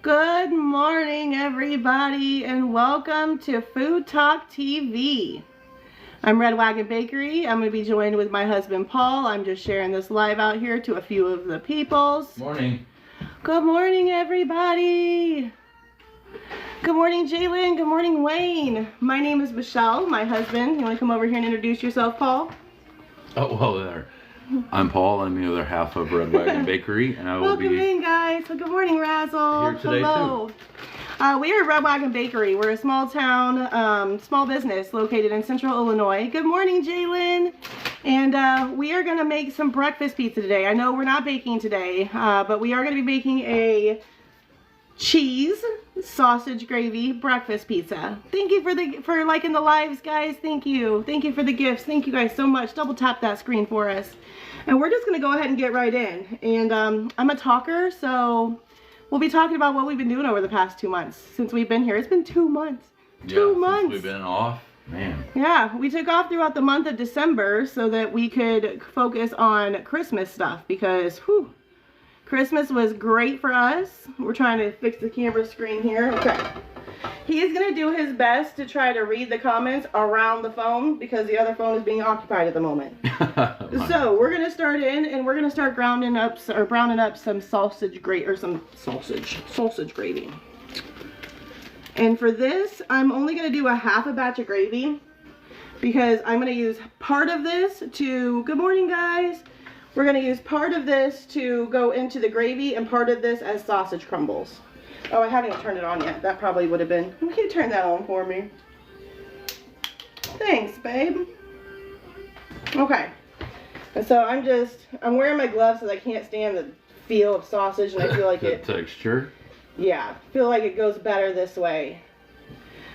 Good morning, everybody, and welcome to Food Talk TV. I'm Red Wagon Bakery. I'm going to be joined with my husband, Paul. I'm just sharing this live out here to a few of the peoples. Morning. Good morning, everybody. Good morning, Jalen. Good morning, Wayne. My name is Michelle, my husband. You want to come over here and introduce yourself, Paul? Oh, well there. I'm Paul. I'm the other half of Red Wagon Bakery, and I will Welcome in, guys. Well, good morning, Razzle. Here today, hello. We are at Red Wagon Bakery. We're a small town, small business located in central Illinois. Good morning, Jalen. And we are going to make some breakfast pizza today. I know we're not baking today, but we are going to be making a cheese sausage gravy breakfast pizza. Thank you for liking the lives, guys. Thank you for the gifts. Thank you guys so much. Double tap that screen for us, and we're just gonna go ahead and get right in. And I'm a talker, so we'll be talking about what we've been doing over the past 2 months since we've been here. It's been 2 months. Two months since we've been off, man. Yeah, we took off throughout the month of December so that we could focus on Christmas stuff, because whew, Christmas was great for us. We're trying to fix the camera screen here. Okay. He is going to do his best to try to read the comments around the phone because the other phone is being occupied at the moment. So we're going to start in, and we're going to start browning up some sausage gravy, or some sausage gravy. And for this, I'm only going to do a half a batch of gravy because I'm going to use part of this to, good morning, guys. We're going to use part of this to go into the gravy and part of this as sausage crumbles. Oh, I haven't even turned it on yet. That probably would have been. Can you turn that on for me? Thanks, babe. Okay. And so I'm wearing my gloves because I can't stand the feel of sausage, and I feel like the texture. Yeah, I feel like it goes better this way.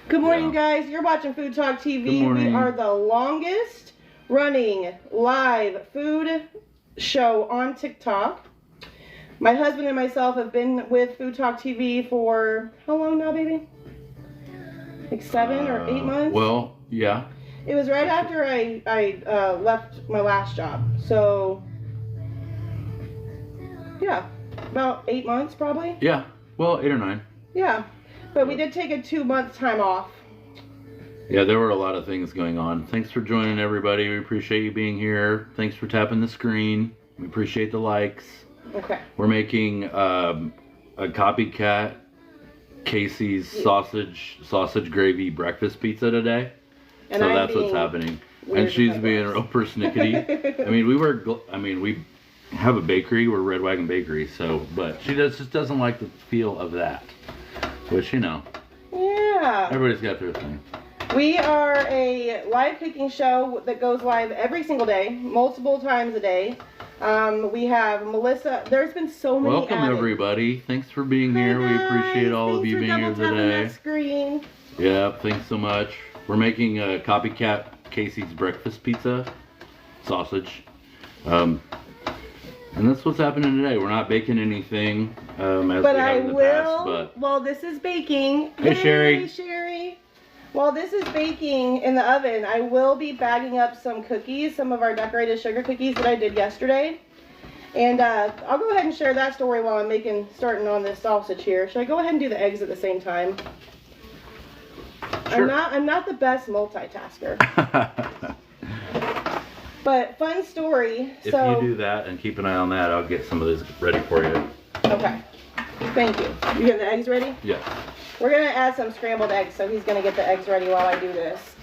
Good morning, guys. You're watching Food Talk TV. Good morning. We are the longest running live food show on TikTok. My husband and myself have been with Food Talk TV for how long now, baby? Like 7 or 8 months? Well, yeah. It was right after I left my last job. So, yeah, about 8 months probably. Yeah, well, 8 or 9. Yeah, but we did take a 2-month time off. Yeah, there were a lot of things going on. Thanks for joining, everybody. We appreciate you being here. Thanks for tapping the screen. We appreciate the likes. Okay. We're making a copycat Casey's sausage gravy breakfast pizza today. And so that's what's happening. And she's being real persnickety. we have a bakery. We're Red Wagon Bakery. So, but she just doesn't like the feel of that. Which, you know. Yeah. Everybody's got their thing. We are a live cooking show that goes live every single day, multiple times a day. We have Melissa. There's been so many. Welcome, everybody. Thanks for being here. We appreciate all of you being here today. That screen. Yeah, thanks so much. We're making a copycat Casey's breakfast pizza, sausage. And that's what's happening today. We're not baking anything as we have in the past. But well, this is baking. Hey, Sherry. Hey, Sherry. While this is baking in the oven, I will be bagging up some cookies, some of our decorated sugar cookies that I did yesterday. And I'll go ahead and share that story while I'm starting on this sausage here. Should I go ahead and do the eggs at the same time? Sure. I'm not the best multitasker. But fun story. If you do that and keep an eye on that, I'll get some of this ready for you. Okay. Thank you. You getting the eggs ready? Yeah. We're going to add some scrambled eggs, so he's going to get the eggs ready while I do this.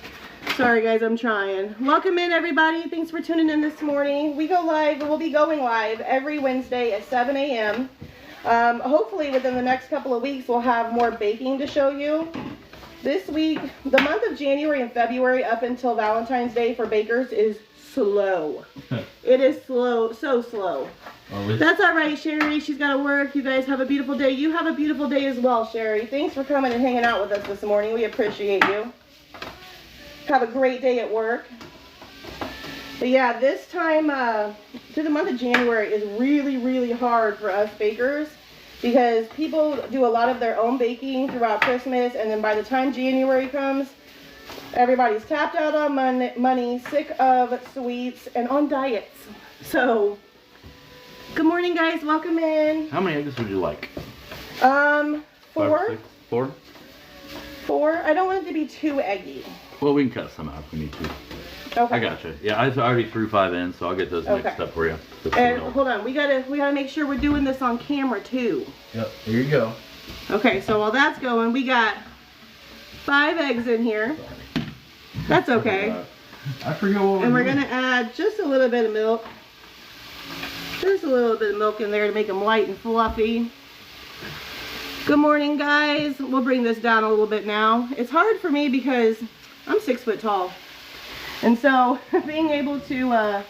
Sorry, guys, I'm trying. Welcome in, everybody. Thanks for tuning in this morning. We go live, we'll be going live every Wednesday at 7 a.m. Hopefully, within the next couple of weeks, we'll have more baking to show you. This week, the month of January and February up until Valentine's Day for bakers is slow. It is slow, so slow. That's all right, Sherry. She's got to work. You guys have a beautiful day. You have a beautiful day as well, Sherry. Thanks for coming and hanging out with us this morning. We appreciate you. Have a great day at work. But yeah, this time through the month of January is really, really hard for us bakers because people do a lot of their own baking throughout Christmas, and then by the time January comes, everybody's tapped out on money, sick of sweets, and on diets. So Good morning, guys. Welcome in. How many eggs would you like? 4? 5, 6, 4? 4? I don't want it to be too eggy. Well, we can cut some out if we need to. Okay. I gotcha. Yeah, I already threw 5 in, so I'll get those mixed up for you. And hold on, we gotta make sure we're doing this on camera too. Yep, here you go. Okay, so while that's going, we got 5 eggs in here. That's okay. I forget what and we're gonna add just a little bit of milk. Just a little bit of milk in there to make them light and fluffy. Good morning, guys. We'll bring this down a little bit now. It's hard for me because I'm 6 foot tall. And so being able to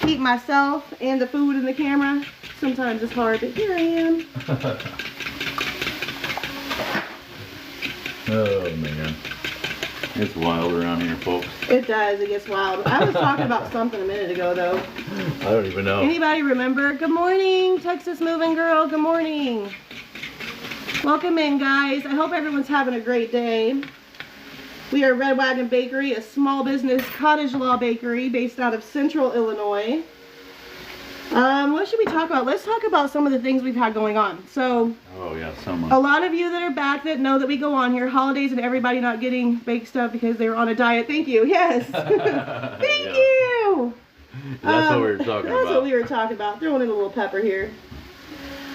keep myself and the food in the camera, sometimes it's hard, but here I am. Oh man. It's wild around here, folks. It does, it gets wild. I was talking about something a minute ago though. I don't even know. Anybody remember? Good morning, Texas Moving Girl, good morning. Welcome in, guys. I hope everyone's having a great day. We are Red Wagon Bakery, a small business cottage law bakery based out of Central Illinois. What should we talk about? Let's talk about some of the things we've had going on. So, oh yeah, so much. A lot of you that are back that know that we go on here, holidays and everybody not getting baked stuff because they were on a diet. Thank you. Yes. Thank you. That's what we were talking about. That's what we were talking about. Throwing in a little pepper here.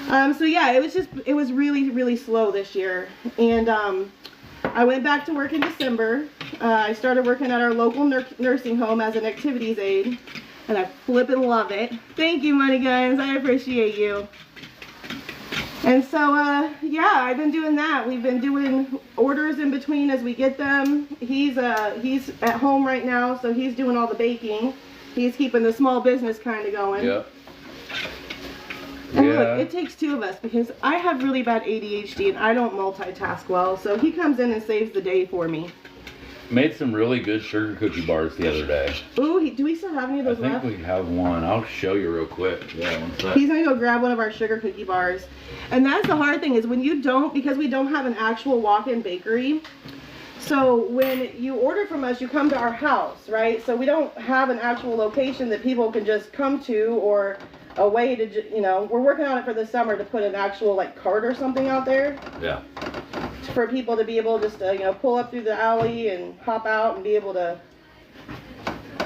So yeah, it was really, really slow this year. And I went back to work in December. I started working at our local nursing home as an activities aide. And I flippin' love it. Thank you, Money Guns. I appreciate you. And so, yeah, I've been doing that. We've been doing orders in between as we get them. He's at home right now, so he's doing all the baking. He's keeping the small business kind of going. Yep. And look, it takes 2 of us because I have really bad ADHD and I don't multitask well. So he comes in and saves the day for me. Made some really good sugar cookie bars the other day. Ooh, do we still have any of those left? I think we have one. I'll show you real quick. Yeah, one sec. He's gonna go grab one of our sugar cookie bars. And that's the hard thing is when you don't, because we don't have an actual walk-in bakery. So when you order from us, you come to our house, right? So we don't have an actual location that people can just come to or a way to, you know, we're working on it for the summer to put an actual like cart or something out there. Yeah. For people to be able to just, you know, pull up through the alley and hop out and be able to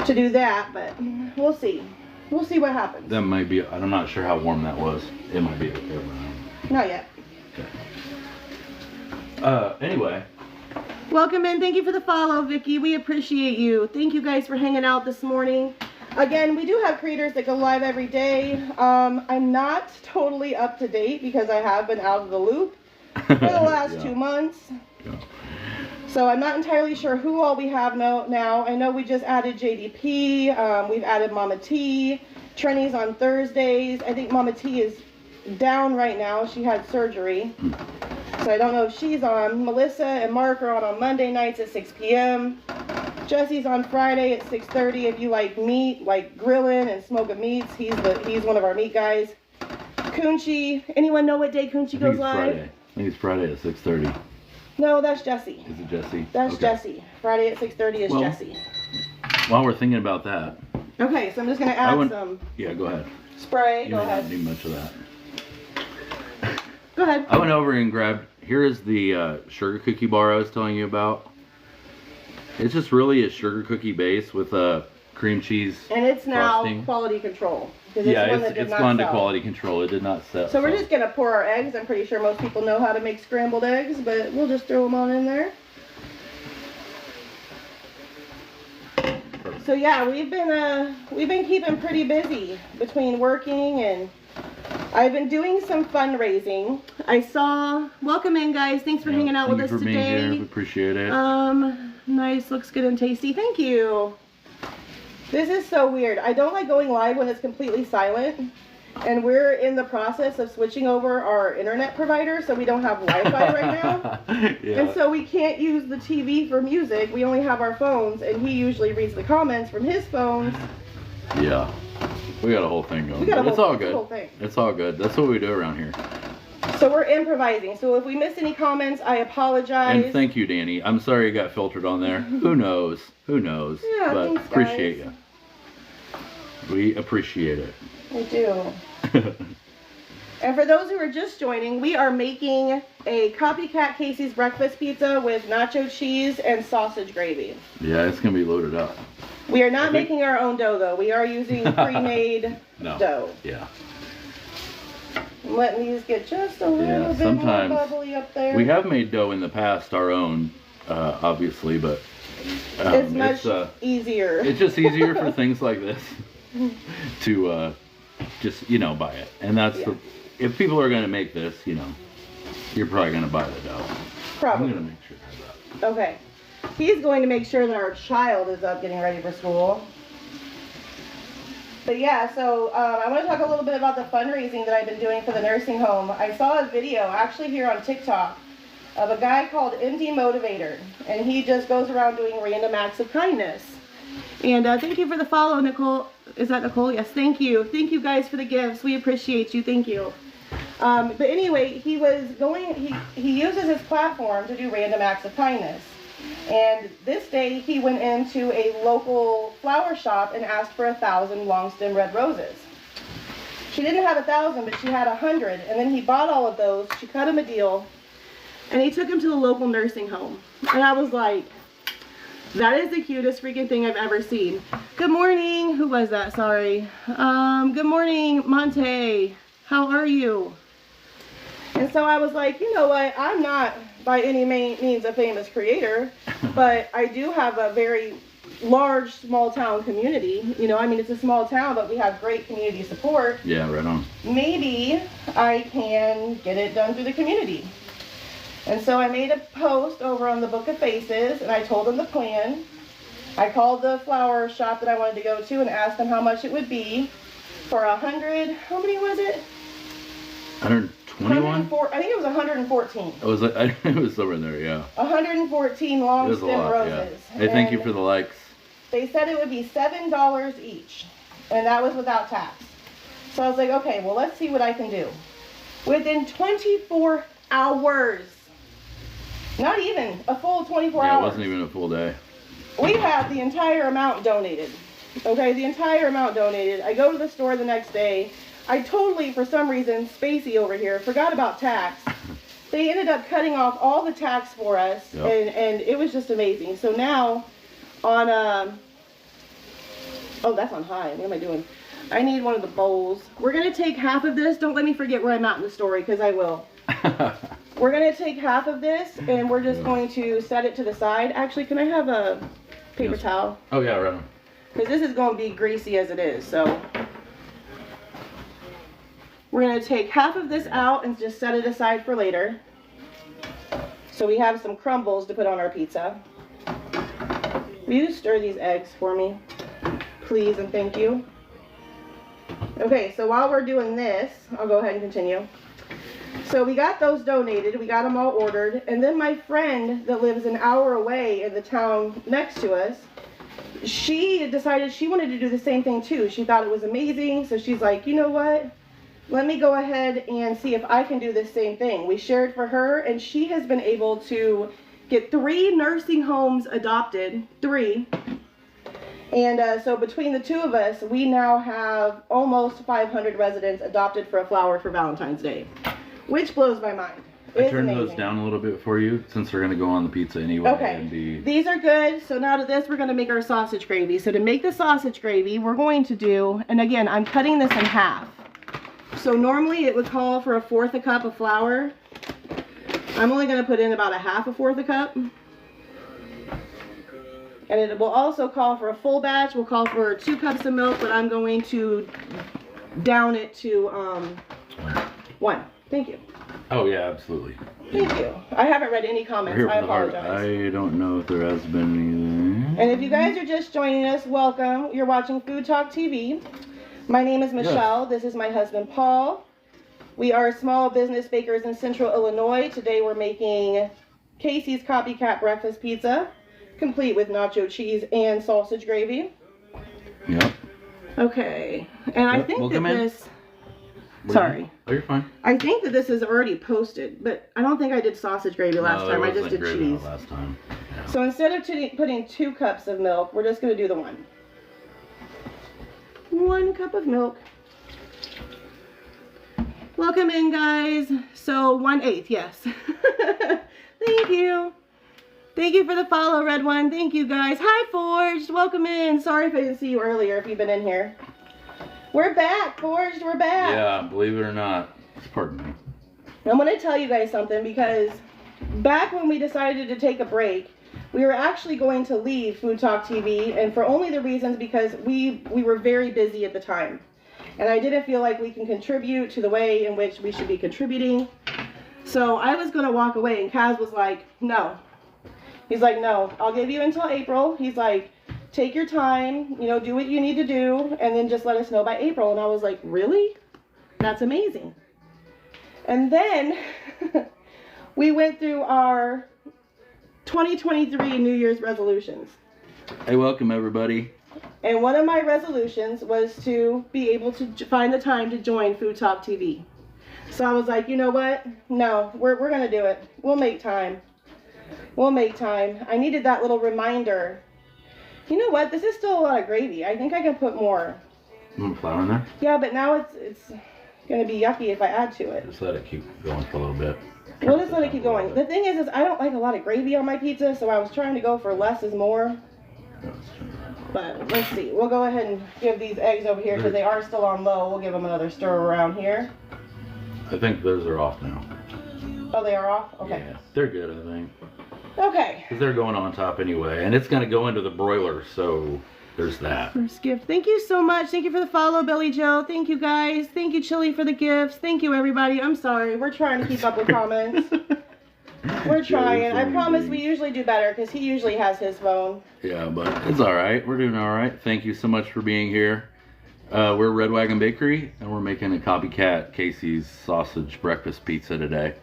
do that. But we'll see. We'll see what happens. That might be, I'm not sure how warm that was. It might be okay. Not yet. Okay. Anyway. Welcome in. Thank you for the follow, Vicky. We appreciate you. Thank you guys for hanging out this morning. Again, we do have creators that go live every day. I'm not totally up to date because I have been out of the loop for the last 2 months. Yeah. So I'm not entirely sure who all we have now. I know we just added JDP. We've added Mama T. Trini's on Thursdays. I think Mama T is down right now. She had surgery. So I don't know if she's on. Melissa and Mark are on Monday nights at 6 p.m. Jesse's on Friday at 6:30. If you like meat, like grilling and smoking meats, he's one of our meat guys. Kunchi, anyone know what day Kunchi goes live? Friday. I think it's Friday at 6:30. No, that's Jesse. Is it Jesse? That's okay. Jesse. Friday at 6:30 is Jesse. While we're thinking about that. Okay, so I'm just gonna add some. Yeah, go ahead. Spray. You don't need much of that. Go ahead. I went over and grabbed. Here is the sugar cookie bar I was telling you about. It's just really a sugar cookie base with a cream cheese and it's now frosting. Quality control. Yeah, it's gone to quality control. It did not set. So we're just gonna pour our eggs. I'm pretty sure most people know how to make scrambled eggs, but we'll just throw them on in there. Perfect. So yeah, we've been keeping pretty busy between working and I've been doing some fundraising. Welcome in, guys. Thanks for hanging out with us today. Being here. We appreciate it. Nice, looks good and tasty. Thank you. This is so weird. I don't like going live when it's completely silent. And we're in the process of switching over our internet provider, so we don't have Wi-Fi right now. Yeah. And so we can't use the TV for music. We only have our phones, and he usually reads the comments from his phones. Yeah. We got a whole thing going. It's all good. It's all good. That's what we do around here. So we're improvising. So if we miss any comments, I apologize. And thank you, Danny. I'm sorry it got filtered on there. Who knows? Who knows? Yeah, but thanks, appreciate you. We appreciate it. We do. And for those who are just joining, we are making a copycat Casey's breakfast pizza with nacho cheese and sausage gravy. Yeah, it's going to be loaded up. We are not making our own dough, though. We are using pre-made dough. Yeah. I'm letting these get just a little bit more bubbly up there. We have made dough in the past, our own, obviously, but it's much easier. It's just easier for things like this to just, you know, buy it. And that's if people are going to make this, you know, you're probably going to buy the dough. Probably. I'm going to make sure of that. Okay. He's going to make sure that our child is up getting ready for school. But yeah, so I want to talk a little bit about the fundraising that I've been doing for the nursing home. I saw a video actually here on TikTok of a guy called MD Motivator, and he just goes around doing random acts of kindness. And thank you for the follow, Nicole. Is that Nicole? Yes, thank you. Thank you guys for the gifts. We appreciate you. Thank you. But anyway, he uses his platform to do random acts of kindness. And this day he went into a local flower shop and asked for 1,000 long stem red roses. She didn't have 1,000, but she had 100. And then he bought all of those. She cut him a deal. And he took him to the local nursing home. And I was like, that is the cutest freaking thing I've ever seen. Good morning. Who was that? Sorry. Good morning, Monte. How are you? And so I was like, you know what? I'm not by any means a famous creator, but I do have a very large small town community. You know, I mean, it's a small town, but we have great community support. Yeah, right on. Maybe I can get it done through the community. And so I made a post over on the Book of Faces, and I told them the plan. I called the flower shop that I wanted to go to and asked them how much it would be for 100, how many was it? 121? I think it was 114. It was somewhere in there, yeah. 114 long stem roses. Yeah. Hey, thank you for the likes. They said it would be $7 each, and that was without tax. So I was like, okay, well, let's see what I can do. Within 24 hours, not even a full 24 hours. Yeah, it wasn't even a full day. We had the entire amount donated. Okay, the entire amount donated. I go to the store the next day. I totally, for some reason, Spacey over here, forgot about tax. They ended up cutting off all the tax for us, and it was just amazing. So now, on, oh, that's on high. What am I doing? I need one of the bowls. We're going to take half of this. Don't let me forget where I'm at in the story, because I will. We're going to take half of this, and we're just going to set it to the side. Actually, can I have a paper towel? Oh, yeah, right on. Because this is going to be greasy as it is, so... We're going to take half of this out and just set it aside for later. So we have some crumbles to put on our pizza. Will you stir these eggs for me? Please and thank you. Okay, so while we're doing this, I'll go ahead and continue. So we got those donated, we got them all ordered, and then my friend that lives an hour away in the town next to us, she decided she wanted to do the same thing too. She thought it was amazing, so she's like, you know what? Let me go ahead and see if I can do the same thing. We shared for her, and she has been able to get 3 nursing homes adopted, 3. And so between the 2 of us, we now have almost 500 residents adopted for a flower for Valentine's Day, which blows my mind. I turned those down a little bit for you, since we're going to go on the pizza anyway. Okay, these are good. So now to this, we're going to make our sausage gravy. So to make the sausage gravy, we're going to do, and again, I'm cutting this in half. So normally it would call for 1/4 cup of flour. I'm only going to put in about 1/2 cup. And it will also call for a full batch. We'll call for 2 cups of milk, but I'm going to down it to 1. Thank you. Oh yeah, absolutely. Thank you. I haven't read any comments. I apologize. I don't know if there has been either. And if you guys are just joining us, welcome. You're watching Food Talk TV. My name is Michelle. This is my husband, Paul. We are small business bakers in Central Illinois. Today we're making Casey's Copycat Breakfast Pizza, complete with nacho cheese and sausage gravy. Yep. Okay. And I think that this... Sorry. Oh, you're fine. I think that this is already posted, but I don't think I did sausage gravy last time. I just did cheese. Last time. Yeah. So instead of putting 2 cups of milk, we're just going to do the 1. 1 cup of milk. Welcome in, guys. So 1/8, yes. Thank you. Thank you for the follow, Red One. Thank you, guys. Hi, Forged. Welcome in. Sorry if I didn't see you earlier if you've been in here. We're back, Forged. We're back. Yeah, believe it or not. Pardon me. I'm going to tell you guys something, because back when we decided to take a break, we were actually going to leave FoodTokTV, and for only the reasons because we were very busy at the time. And I didn't feel like we can contribute to the way in which we should be contributing. So I was going to walk away, and Kaz was like, no. He's like, no, I'll give you until April. He's like, take your time, you know, do what you need to do, and then just let us know by April. And I was like, really? That's amazing. And then we went through our 2023 New Year's resolutions. Hey, welcome everybody. And one of my resolutions was to be able to find the time to join FoodTokTV. So I was like, you know what? No, we're going to do it. We'll make time. We'll make time. I needed that little reminder. You know what? This is still a lot of gravy. I think I can put more. More flour in there? Yeah, but now it's going to be yucky if I add to it. Just let it keep going for a little bit. We'll just let it keep going. The thing is I don't like a lot of gravy on my pizza, so I was trying to go for less is more. But let's see. We'll go ahead and give these eggs over here because they are still on low. We'll give them another stir around here. I think those are off now. Oh, they are off? Okay. Yeah, they're good, I think. Okay. Because they're going on top anyway. And it's going to go into the broiler, so there's that. First gift. Thank you so much. Thank you for the follow, Billy Joe. Thank you, guys. Thank you, Chili, for the gifts. Thank you, everybody. I'm sorry. We're trying to keep up with comments. We're trying. I promise we usually do better because he usually has his phone. Yeah, but it's all right. We're doing all right. Thank you so much for being here. We're Red Wagon Bakery, and we're making a copycat Casey's sausage breakfast pizza today.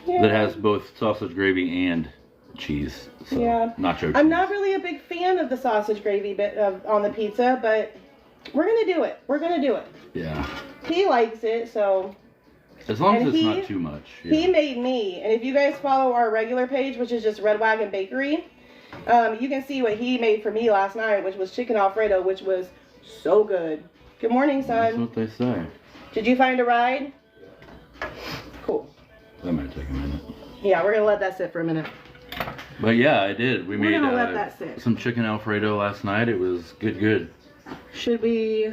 Yeah. That has both sausage gravy and cheese. So yeah. Nacho cheese. I'm not really a big fan of the sausage gravy bit on the pizza, but we're going to do it. We're going to do it. Yeah. He likes it, so... As long as it's not too much. Yeah. He made me, and if you guys follow our regular page, which is just Red Wagon Bakery, you can see what he made for me last night, which was chicken Alfredo, which was so good. Good morning, son. That's what they say. Did you find a ride? Cool. That might take a minute. Yeah, we're going to let that sit for a minute. But yeah, I did. We're going to let that sit. Some chicken Alfredo last night. It was good. Should we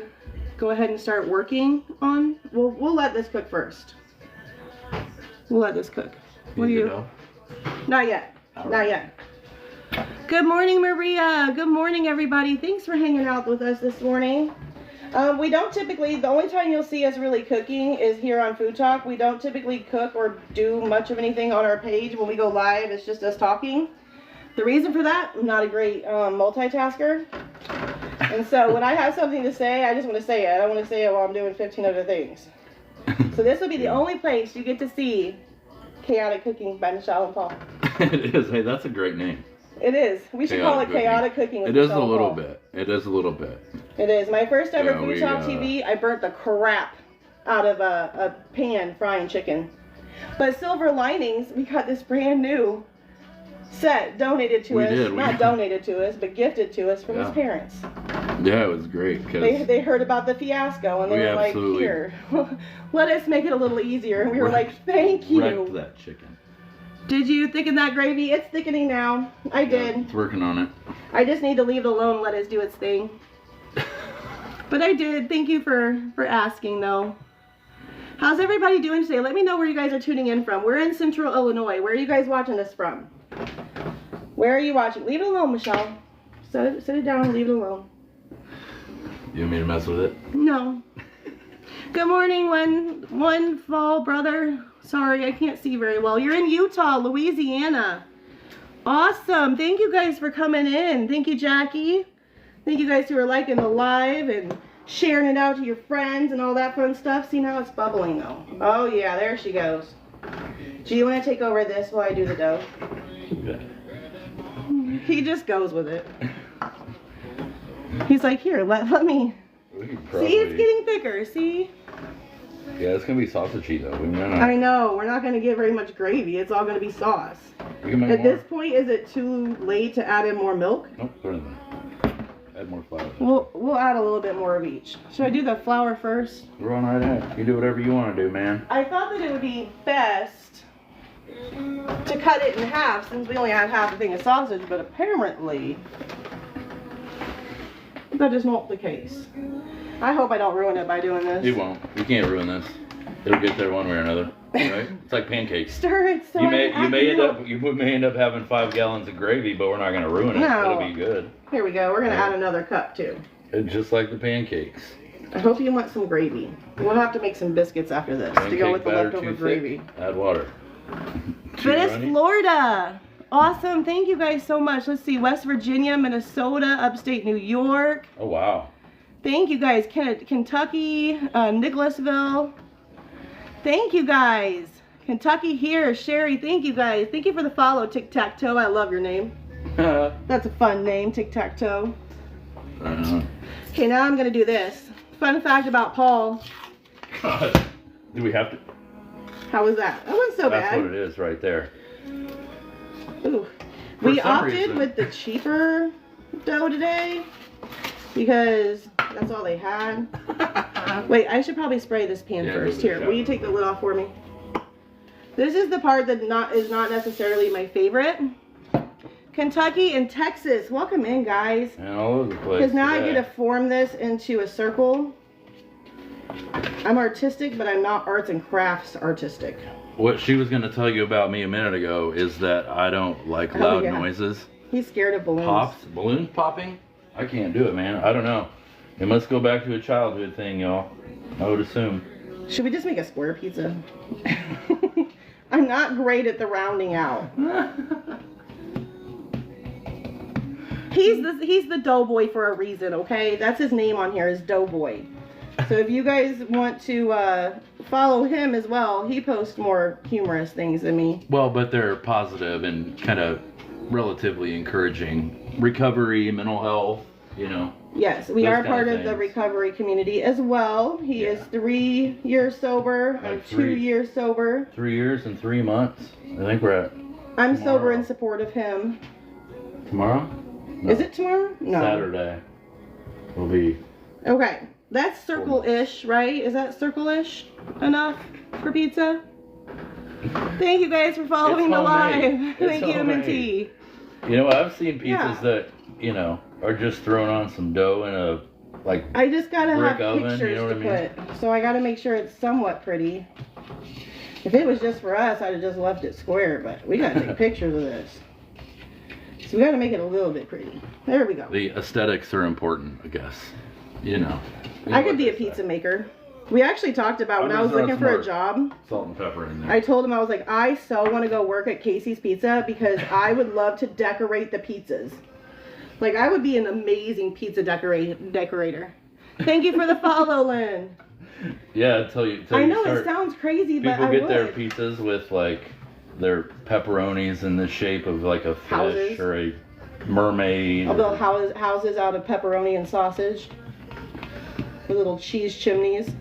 go ahead and start working on? We'll let this cook first. We'll let this cook. What do you? Not yet. Not yet. Good morning, Maria. Good morning, everybody. Thanks for hanging out with us this morning. We don't typically, the only time you'll see us really cooking is here on Food Talk. We don't typically cook or do much of anything on our page. When we go live, it's just us talking. The reason for that, I'm not a great multitasker. And so when I have something to say, I just want to say it. I don't want to say it while I'm doing 15 other things. So this will be the only place you get to see Chaotic Cooking by Michelle and Paul. It is. Hey, that's a great name. It is. We should call it Chaotic Cooking with Michelle and Paul. It is a little bit. It is a little bit. It is. My first ever FoodTokTV, I burnt the crap out of a pan frying chicken. But silver linings, we got this brand new set donated to us. Not donated to us, but gifted to us from his parents. Yeah, it was great. They heard about the fiasco and they were like, here, let us make it a little easier. And we were like, thank you. Wrecked that chicken. Did you thicken that gravy? It's thickening now. I did. It's working on it. I just need to leave it alone and let it do its thing. But I did. Thank you for asking, though. How's everybody doing today? Let me know where you guys are tuning in from. We're in Central Illinois. Where are you guys watching this from? Where are you watching? Leave it alone, Michelle. Sit it down and leave it alone. You want me to mess with it? No. Good morning, one fall brother. Sorry, I can't see very well. You're in Utah, Louisiana. Awesome. Thank you guys for coming in. Thank you, Jackie. Thank you guys who are liking the live and sharing it out to your friends and all that fun stuff. See, now it's bubbling though. Oh yeah, there she goes. Do you want to take over this while I do the dough? Yeah. He just goes with it. He's like, here, let me. See, it's getting thicker. See? Yeah, it's gonna be sausagey though. I know. We're not gonna get very much gravy. It's all gonna be sauce. At this point, is it too late to add in more milk? Nope. Put it in there. add more flour. We'll add a little bit more of each. Should I do the flour first? Run right ahead. You do whatever you want to do, man. I thought that it would be best to cut it in half since we only had half a thing of sausage, but apparently that is not the case. I hope I don't ruin it by doing this. You won't. You can't ruin this. It'll get there one way or another. Right? It's like pancakes. Stir it so you may end up having 5 gallons of gravy, but we're not gonna ruin it. No. It'll be good. Here we go. We're gonna add another cup too. It's just like the pancakes. I hope you want some gravy. We'll have to make some biscuits after this to go with the leftover gravy. Add water. But it's Florida. Awesome. Thank you guys so much. Let's see. West Virginia, Minnesota, upstate New York. Oh, wow. Thank you guys. Kentucky, Nicholasville. Thank you guys. Kentucky here. Sherry, thank you guys. Thank you for the follow, Tic-Tac-Toe. I love your name. That's a fun name, Tic-Tac-Toe. Okay, now I'm going to do this. Fun fact about Paul. God. Do we have to? How was that? That wasn't so bad. That's what it is right there. Ooh. We opted with the cheaper dough today because that's all they had. Wait, I should probably spray this pan first. Here, will you take the lid off for me? This is the part that is not necessarily my favorite. Kentucky and Texas, welcome in, guys. And all over the place. Because now I get to form this into a circle. I'm artistic, but I'm not arts and crafts artistic. What she was going to tell you about me a minute ago is that I don't like loud noises. He's scared of balloons. Pops? Balloons popping? I can't do it, man. I don't know. It must go back to a childhood thing, y'all. I would assume. Should we just make a square pizza? I'm not great at the rounding out. He's the Doughboy for a reason, okay? That's his name on here, is Doughboy. So if you guys want to follow him as well, he posts more humorous things than me. Well, but they're positive and kind of relatively encouraging. Recovery, mental health, you know. Yes, we are part of the recovery community as well. He is 3 years sober. I'm 2 years sober. 3 years and 3 months. I think we're at. I'm sober in support of him. Tomorrow? No. Is it tomorrow? No. Saturday. Will be. Okay. That's circle-ish, right? Is that circle-ish enough for pizza? Thank you guys for following the live. Thank you, M&T. You know, I've seen pizzas that, you know, are just thrown on some dough in a, like, I just gotta have oven, pictures you know what to I mean? put. So I gotta make sure it's somewhat pretty. If it was just for us, I'd have just left it square, but we gotta take pictures of this. So we gotta make it a little bit pretty. There we go. The aesthetics are important, I guess. You know. I could be a pizza maker. We actually talked about when I was looking for a job. Salt and pepper in there. I told him, I was like, I so want to go work at Casey's Pizza because I would love to decorate the pizzas. Like, I would be an amazing pizza decorator. Thank you for the follow, Lynn. Yeah, until you I know it sounds crazy, but I would. People get their pizzas with, like, their pepperonis in the shape of, like, a fish or a mermaid. I'll build houses out of pepperoni and sausage. With little cheese chimneys.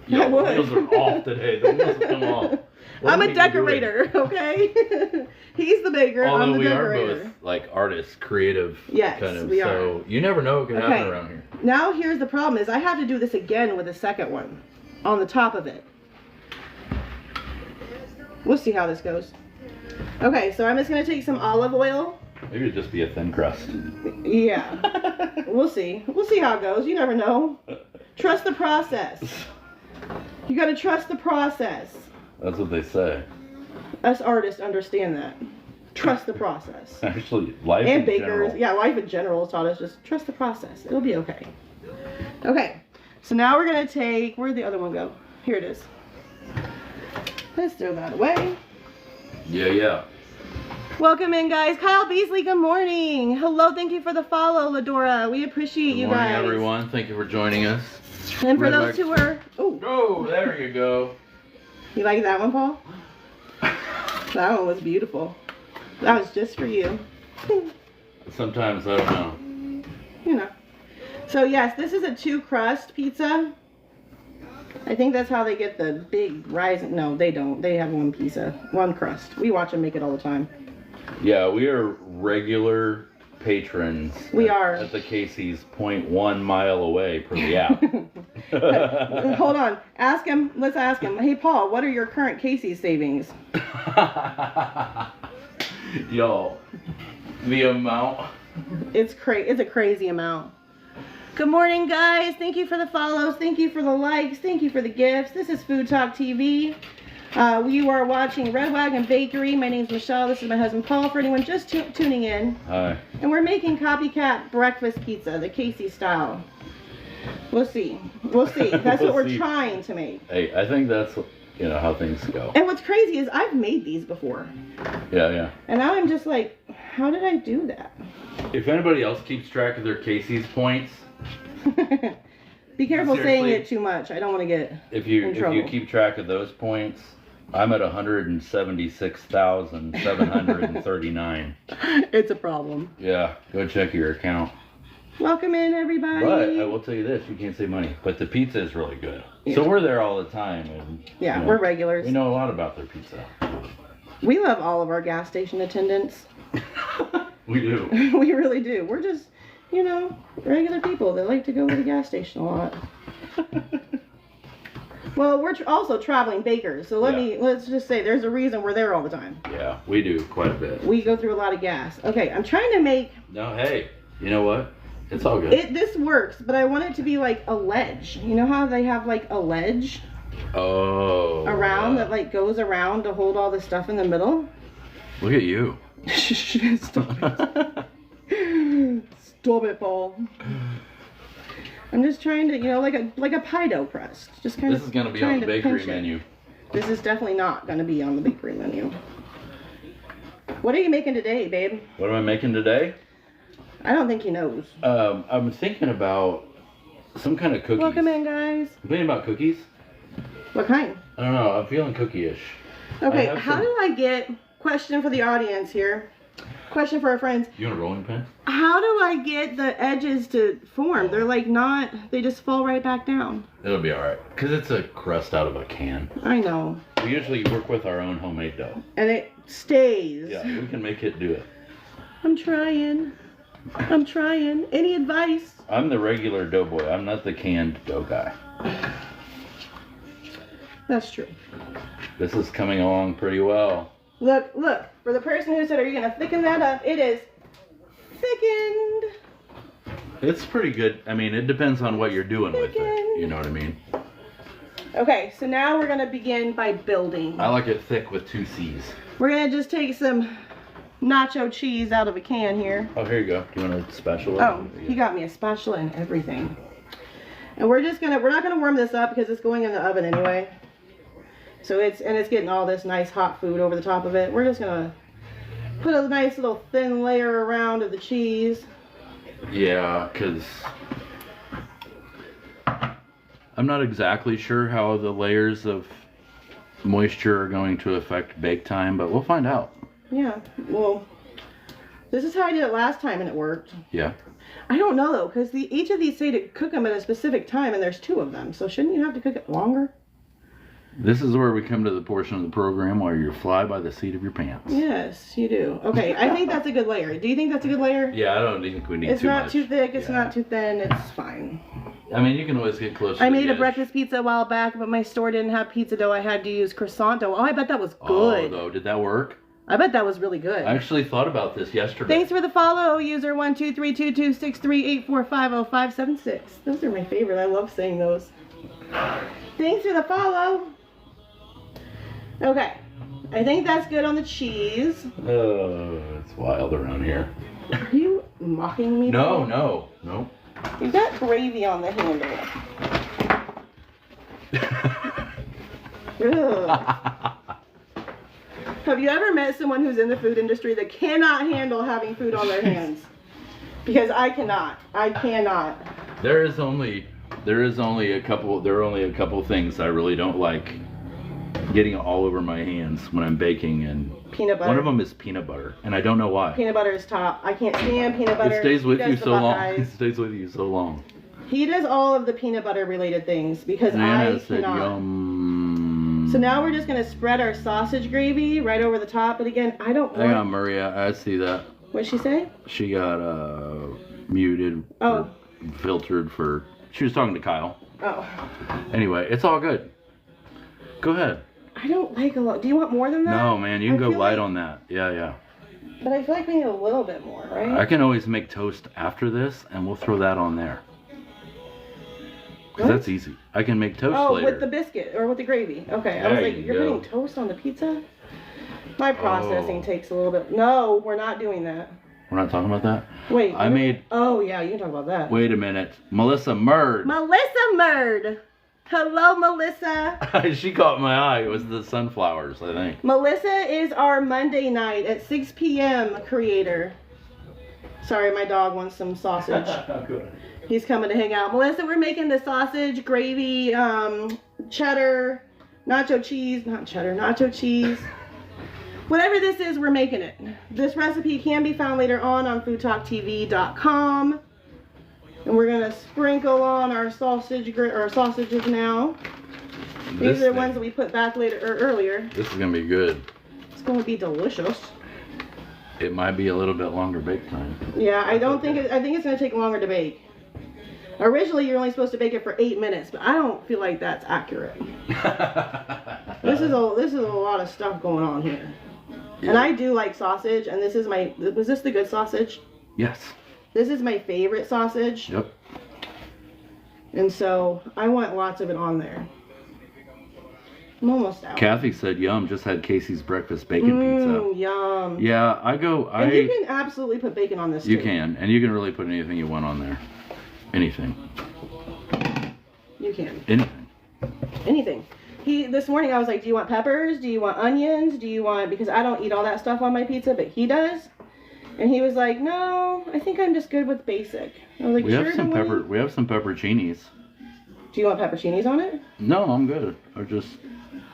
Yo, the wheels are off today. The wheels have come off. I'm a decorator, okay? He's the baker. I'm the decorator. We are both like artists, creative. Yes, kind of. we are. So you never know what could happen around here. Now here's the problem: is I have to do this again with a second one on the top of it. We'll see how this goes. Okay, so I'm just gonna take some olive oil. Maybe it'd just be a thin crust. Yeah. We'll see. We'll see how it goes. You never know. Trust the process. You gotta trust the process. That's what they say. Us artists understand that. Trust the process. Actually, life and in bakers, general. yeah, life in general taught us just trust the process. It'll be okay. Okay, so now we're gonna take, where'd the other one go? Here it is. Let's throw that away. Yeah. Welcome in, guys. Kyle Beasley, good morning. Hello, thank you for the follow, Ladora. We appreciate you guys. Good morning, everyone. Thank you for joining us. And for those who are, oh, there you go. You like that one, Paul? That one was beautiful. That was just for you. Sometimes I don't know. You know. So yes, this is a 2-crust pizza. I think that's how they get the big rising. No, they don't. They have one pizza, one crust. We watch them make it all the time. Yeah, we are regular patrons. We are. At the Casey's 0.1 mile away per the app. Hold on. Ask him. Let's ask him. Hey, Paul, what are your current Casey's savings? Yo, the amount. It's a crazy amount. Good morning, guys. Thank you for the follows. Thank you for the likes. Thank you for the gifts. This is FoodTokTV. You are watching Red Wagon Bakery. My name's Michelle. This is my husband Paul. For anyone just tuning in. Hi. And we're making copycat breakfast pizza, the Casey style. We'll see. We'll see. That's what we're trying to make. Hey, I think that's how things go. And what's crazy is I've made these before. Yeah. And now I'm just like, how did I do that? If anybody else keeps track of their Casey's points. Be careful saying it too much. I don't want to get in trouble. If you keep track of those points, I'm at 176,739. It's a problem. Yeah, go check your account. Welcome in, everybody. But I will tell you this, you can't save money. But the pizza is really good. Yeah. So we're there all the time. And, we're regulars. We know a lot about their pizza. We love all of our gas station attendants. We do. We really do. We're just, regular people that like to go to the gas station a lot. Well, we're also traveling bakers, so let's just say there's a reason we're there all the time. Yeah, we do quite a bit. We go through a lot of gas. Okay, I'm trying to make... No, hey, you know what? It's all good. This works, but I want it to be like a ledge. You know how they have like a ledge? Oh. Around that like goes around to hold all the stuff in the middle? Look at you. Stop it. Stop it, Paul. I'm just trying to, like a pie dough crust. Just kind of. This is going to be on the bakery menu. This is definitely not going to be on the bakery menu. What are you making today, babe? What am I making today? I don't think he knows. I'm thinking about some kind of cookies. Welcome in, guys. I'm thinking about cookies. What kind? I don't know. I'm feeling cookie-ish. Okay, how do I get... Question for the audience here. Question for our friends. You want a rolling pin? How do I get the edges to form? They're like not... They just fall right back down. It'll be alright. Because it's a crust out of a can. I know. We usually work with our own homemade dough. And it stays. Yeah, we can make it do it. I'm trying. Any advice? I'm the regular dough boy. I'm not the canned dough guy. That's true. This is coming along pretty well. Look. For the person who said, are you going to thicken that up? It is thickened. It's pretty good. I mean, it depends on what you're doing with it. You know what I mean? Okay, so now we're going to begin by building. I like it thick with 2 C's. We're going to just take some nacho cheese out of a can here. Oh, here you go. Do you want a spatula? Oh, he got me a spatula and everything. And we're not going to warm this up because it's going in the oven anyway. So it's getting all this nice hot food over the top of it. We're just going to put a nice little thin layer around of the cheese. Yeah, because I'm not exactly sure how the layers of moisture are going to affect bake time, but we'll find out. Yeah, well, this is how I did it last time and it worked. Yeah. I don't know though, because each of these say to cook them at a specific time and there's 2 of them. So shouldn't you have to cook it longer? This is where we come to the portion of the program where you fly by the seat of your pants. Yes, you do. Okay, I think that's a good layer. Do you think that's a good layer? Yeah, I don't think we need too much. It's not too thick, it's not too thin, it's fine. I mean, you can always get closer. I made a breakfast pizza a while back, but my store didn't have pizza dough. I had to use croissant dough. Oh, I bet that was good. Oh, though, did that work? I bet that was really good. I actually thought about this yesterday. Thanks for the follow, user 123226384505676. Those are my favorite. I love saying those. Thanks for the follow. Okay, I think that's good on the cheese. Oh, it's wild around here. Are you mocking me? No. You've got gravy on the handle. Have you ever met someone who's in the food industry that cannot handle having food on their hands? Because I cannot. There are only a couple things I really don't like getting all over my hands when I'm baking, and peanut butter. One of them is peanut butter, and I don't know why. Peanut butter is top. I can't stand peanut butter. It stays with you so long. It stays with you so long. He does all of the peanut butter related things because I cannot. Yum. So now we're just gonna spread our sausage gravy right over the top. But again, I don't. Hang on, Maria. I see that. What'd she say? She got muted. Oh. Filtered for. She was talking to Kyle. Oh. Anyway, it's all good. Go ahead. I don't like a lot. Do you want more than that? No, man, you can go light on that. Yeah. But I feel like we need a little bit more, right? I can always make toast after this, and we'll throw that on there. Because that's easy. I can make toast later. Oh, with the biscuit or with the gravy. Okay, I was like, you're putting toast on the pizza? My processing takes a little bit. No, we're not doing that. We're not talking about that? Wait. I made... Oh, yeah, you can talk about that. Wait a minute. Melissa Murd. Melissa Murd. Hello, Melissa. She caught my eye. It was the sunflowers, I think. Melissa is our Monday night at 6 p.m. creator. Sorry, my dog wants some sausage. He's coming to hang out. Melissa, we're making the sausage, gravy, cheddar, nacho cheese. Not cheddar, nacho cheese. Whatever this is, we're making it. This recipe can be found later on FoodTokTV.com. And we're gonna sprinkle on our sausages now. These are the ones that we put back later or earlier. This is gonna be good. It's gonna be delicious. It might be a little bit longer bake time. Yeah, I think it's gonna take longer to bake. Originally, you're only supposed to bake it for 8 minutes, but I don't feel like that's accurate. This is a lot of stuff going on here. Yeah. And I do like sausage, and this is was this the good sausage? Yes. This is my favorite sausage. Yep. And so I want lots of it on there. I'm almost out. Kathy said, "Yum! Just had Casey's breakfast bacon pizza." Yum. Yeah, And you can absolutely put bacon on this too. You can, and you can really put anything you want on there. Anything. You can. Anything. This morning I was like, "Do you want peppers? Do you want onions? Do you want?" Because I don't eat all that stuff on my pizza, but he does. And he was like, "No, I think I'm just good with basic." I was like, We have some pepperoncinis. Do you want pepperoncinis on it? No, I'm good.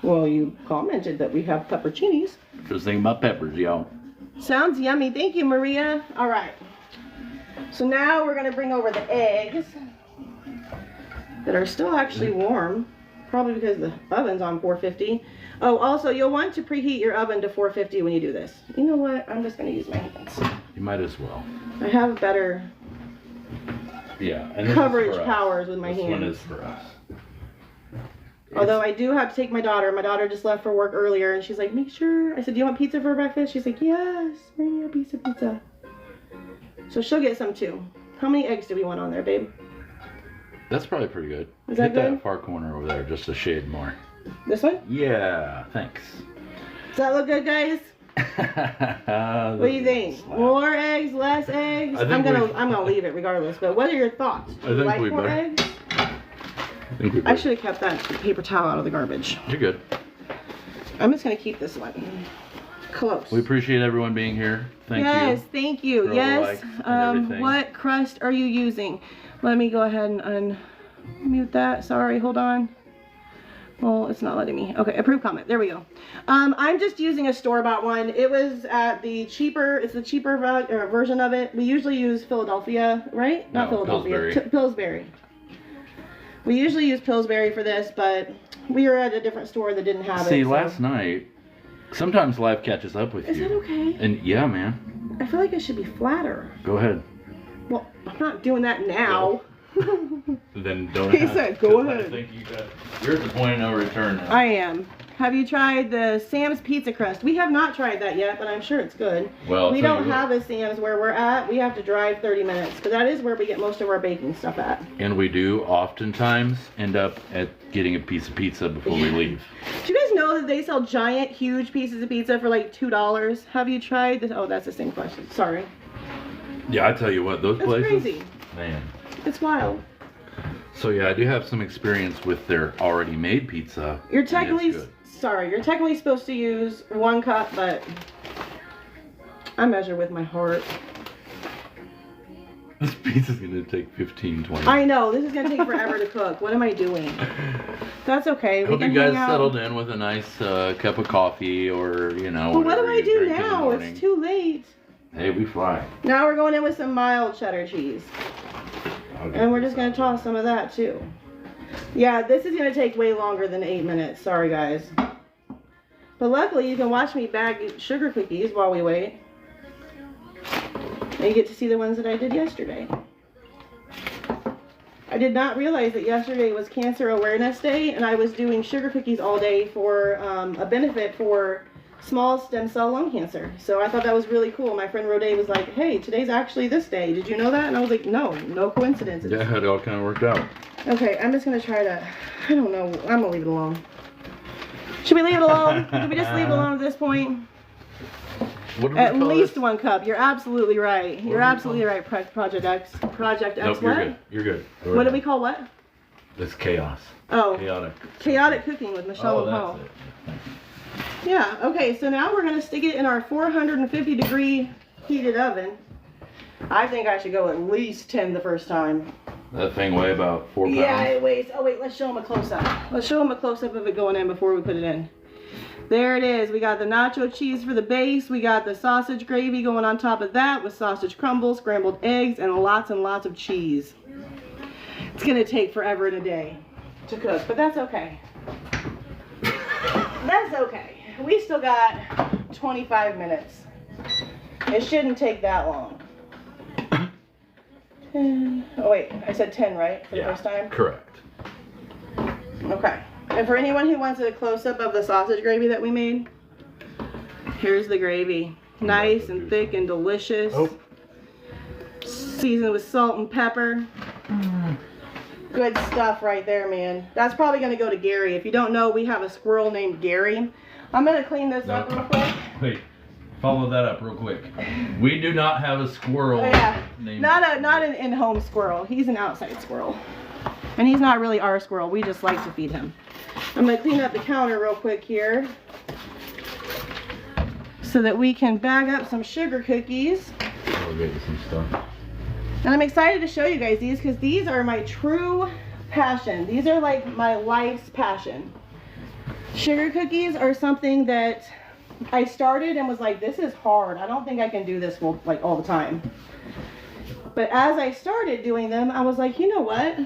Well, you commented that we have pepperoncinis. Just thinking about peppers, y'all. Sounds yummy. Thank you, Maria. All right. So now we're gonna bring over the eggs that are still actually warm, probably because the oven's on 450. Oh, also, you'll want to preheat your oven to 450 when you do this. You know what? I'm just going to use my hands. You might as well. I have better coverage powers with my hands. This one is for us. Although I do have to take my daughter. My daughter just left for work earlier, and she's like, "Make sure." I said, "Do you want pizza for breakfast?" She's like, "Yes, bring me a piece of pizza." So she'll get some too. How many eggs do we want on there, babe? That's probably pretty good. Is that good? Hit that far corner over there, just a shade more. This one? Yeah, thanks. Does that look good, guys? What do you think? More eggs, less eggs? I'm gonna leave it regardless. But what are your thoughts? Do you like more eggs? I should have kept that paper towel out of the garbage. You're good. I'm just gonna keep this one close. We appreciate everyone being here. Thank you. Yes, thank you. Yes. What crust are you using? Let me go ahead and unmute that. Sorry, hold on. Well, it's not letting me. Okay, approve comment. There we go. I'm just using a store-bought one. It was at the cheaper, it's the cheaper version of it. We usually use Philadelphia, right? Not Philadelphia. Pillsbury. We usually use Pillsbury for this, but we were at a different store that didn't have it. See, last night, sometimes life catches up with you. Is that okay? And yeah, man. I feel like it should be flatter. Go ahead. Well, I'm not doing that now. Then don't. He said, "Go ahead." I think you're at the point of no return now. I am. Have you tried the Sam's pizza crust? We have not tried that yet, but I'm sure it's good. Well, we don't have a Sam's where we're at. We have to drive 30 minutes because that is where we get most of our baking stuff at. And we do oftentimes end up at getting a piece of pizza before we leave. Do you guys know that they sell giant, huge pieces of pizza for like $2? Have you tried this? Oh, that's the same question. Sorry. Yeah, I tell you what, those places. Crazy. Man. It's wild. So yeah, I do have some experience with their already made pizza. You're technically supposed to use 1 cup, but I measure with my heart. This pizza's gonna take 15-20. I know, this is gonna take forever to cook. What am I doing? That's okay. I hope you guys settled in with a nice cup of coffee or, you know. But what do I do now? It's too late. Hey, we fly. Now we're going in with some mild cheddar cheese. And we're just going to toss some of that too. Yeah, this is going to take way longer than 8 minutes. Sorry, guys. But luckily, you can watch me bag sugar cookies while we wait. And you get to see the ones that I did yesterday. I did not realize that yesterday was Cancer Awareness Day, and I was doing sugar cookies all day for a benefit for small stem cell lung cancer. So I thought that was really cool. My friend Rode was like, hey, today's actually this day. Did you know that? And I was like, no coincidences. Yeah, it all kind of worked out. Okay, I'm just going to try to, I don't know, I'm going to leave it alone. Should we leave it alone? Should we just leave it alone at this point? At least this? 1 cup. You're absolutely right. You're absolutely right, Project X. Project X. Nope, you're good. You're good. What do we call what? This chaos. Oh. Chaotic. Chaotic cooking with Michelle Ho. Yeah, okay, so now we're going to stick it in our 450 degree heated oven. I think I should go at least 10 the first time. That thing weigh about 4 pounds? Yeah, it weighs. Oh wait, let's show them a close-up. Let's show them a close-up of it going in before we put it in. There it is. We got the nacho cheese for the base. We got the sausage gravy going on top of that with sausage crumbles, scrambled eggs, and lots of cheese. It's going to take forever and a day to cook, but that's okay. That's okay. We still got 25 minutes. It shouldn't take that long. 10. Oh wait, I said 10, right? For the first time? Correct. Okay. And for anyone who wants a close-up of the sausage gravy that we made, here's the gravy. Nice and thick and delicious. Oh. Seasoned with salt and pepper. Good stuff right there, man. That's probably going to go to Gary. If you don't know, we have a squirrel named Gary. I'm going to clean this up real quick. Wait. Follow that up real quick. We do not have a squirrel named not an in-home squirrel. He's an outside squirrel. And he's not really our squirrel. We just like to feed him. I'm going to clean up the counter real quick here so that we can bag up some sugar cookies. I'll get you some stuff. And I'm excited to show you guys these because these are my true passion. These are like my life's passion. Sugar cookies are something that I started and was like, this is hard. I don't think I can do this like all the time. But as I started doing them, I was like, you know what?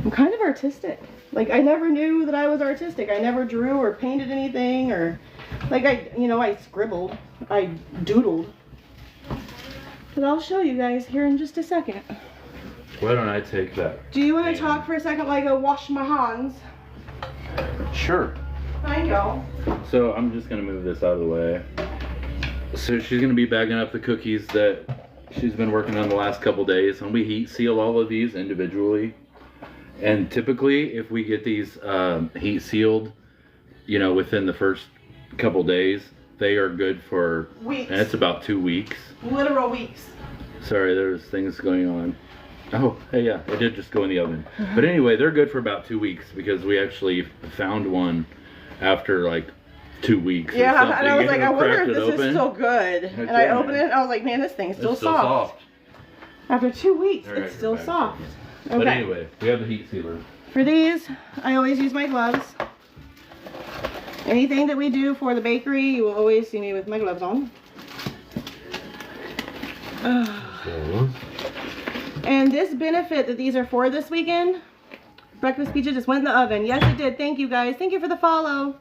I'm kind of artistic. Like, I never knew that I was artistic. I never drew or painted anything, or like I scribbled, I doodled. But I'll show you guys here in just a second. Why don't I take that? Do you want to talk for a second while I go wash my hands? Sure. Thank you. So I'm just gonna move this out of the way. So she's gonna be bagging up the cookies that she's been working on the last couple days, and we heat seal all of these individually. And typically, if we get these heat sealed, you know, within the first couple days, they are good for weeks. And it's about 2 weeks. Literal weeks. Sorry, there's things going on. Oh, hey, yeah, it did just go in the oven. But anyway, they're good for about 2 weeks because we actually found one after like 2 weeks. Yeah, and I was like, I wonder if this is still good. And I opened it and I was like, man, this thing's still soft. After 2 weeks, it's still soft. Okay. But anyway, we have the heat sealer. For these, I always use my gloves. Anything that we do for the bakery, you will always see me with my gloves on. And this benefit that these are for this weekend, breakfast pizza just went in the oven. Yes, it did. Thank you guys. Thank you for the follow.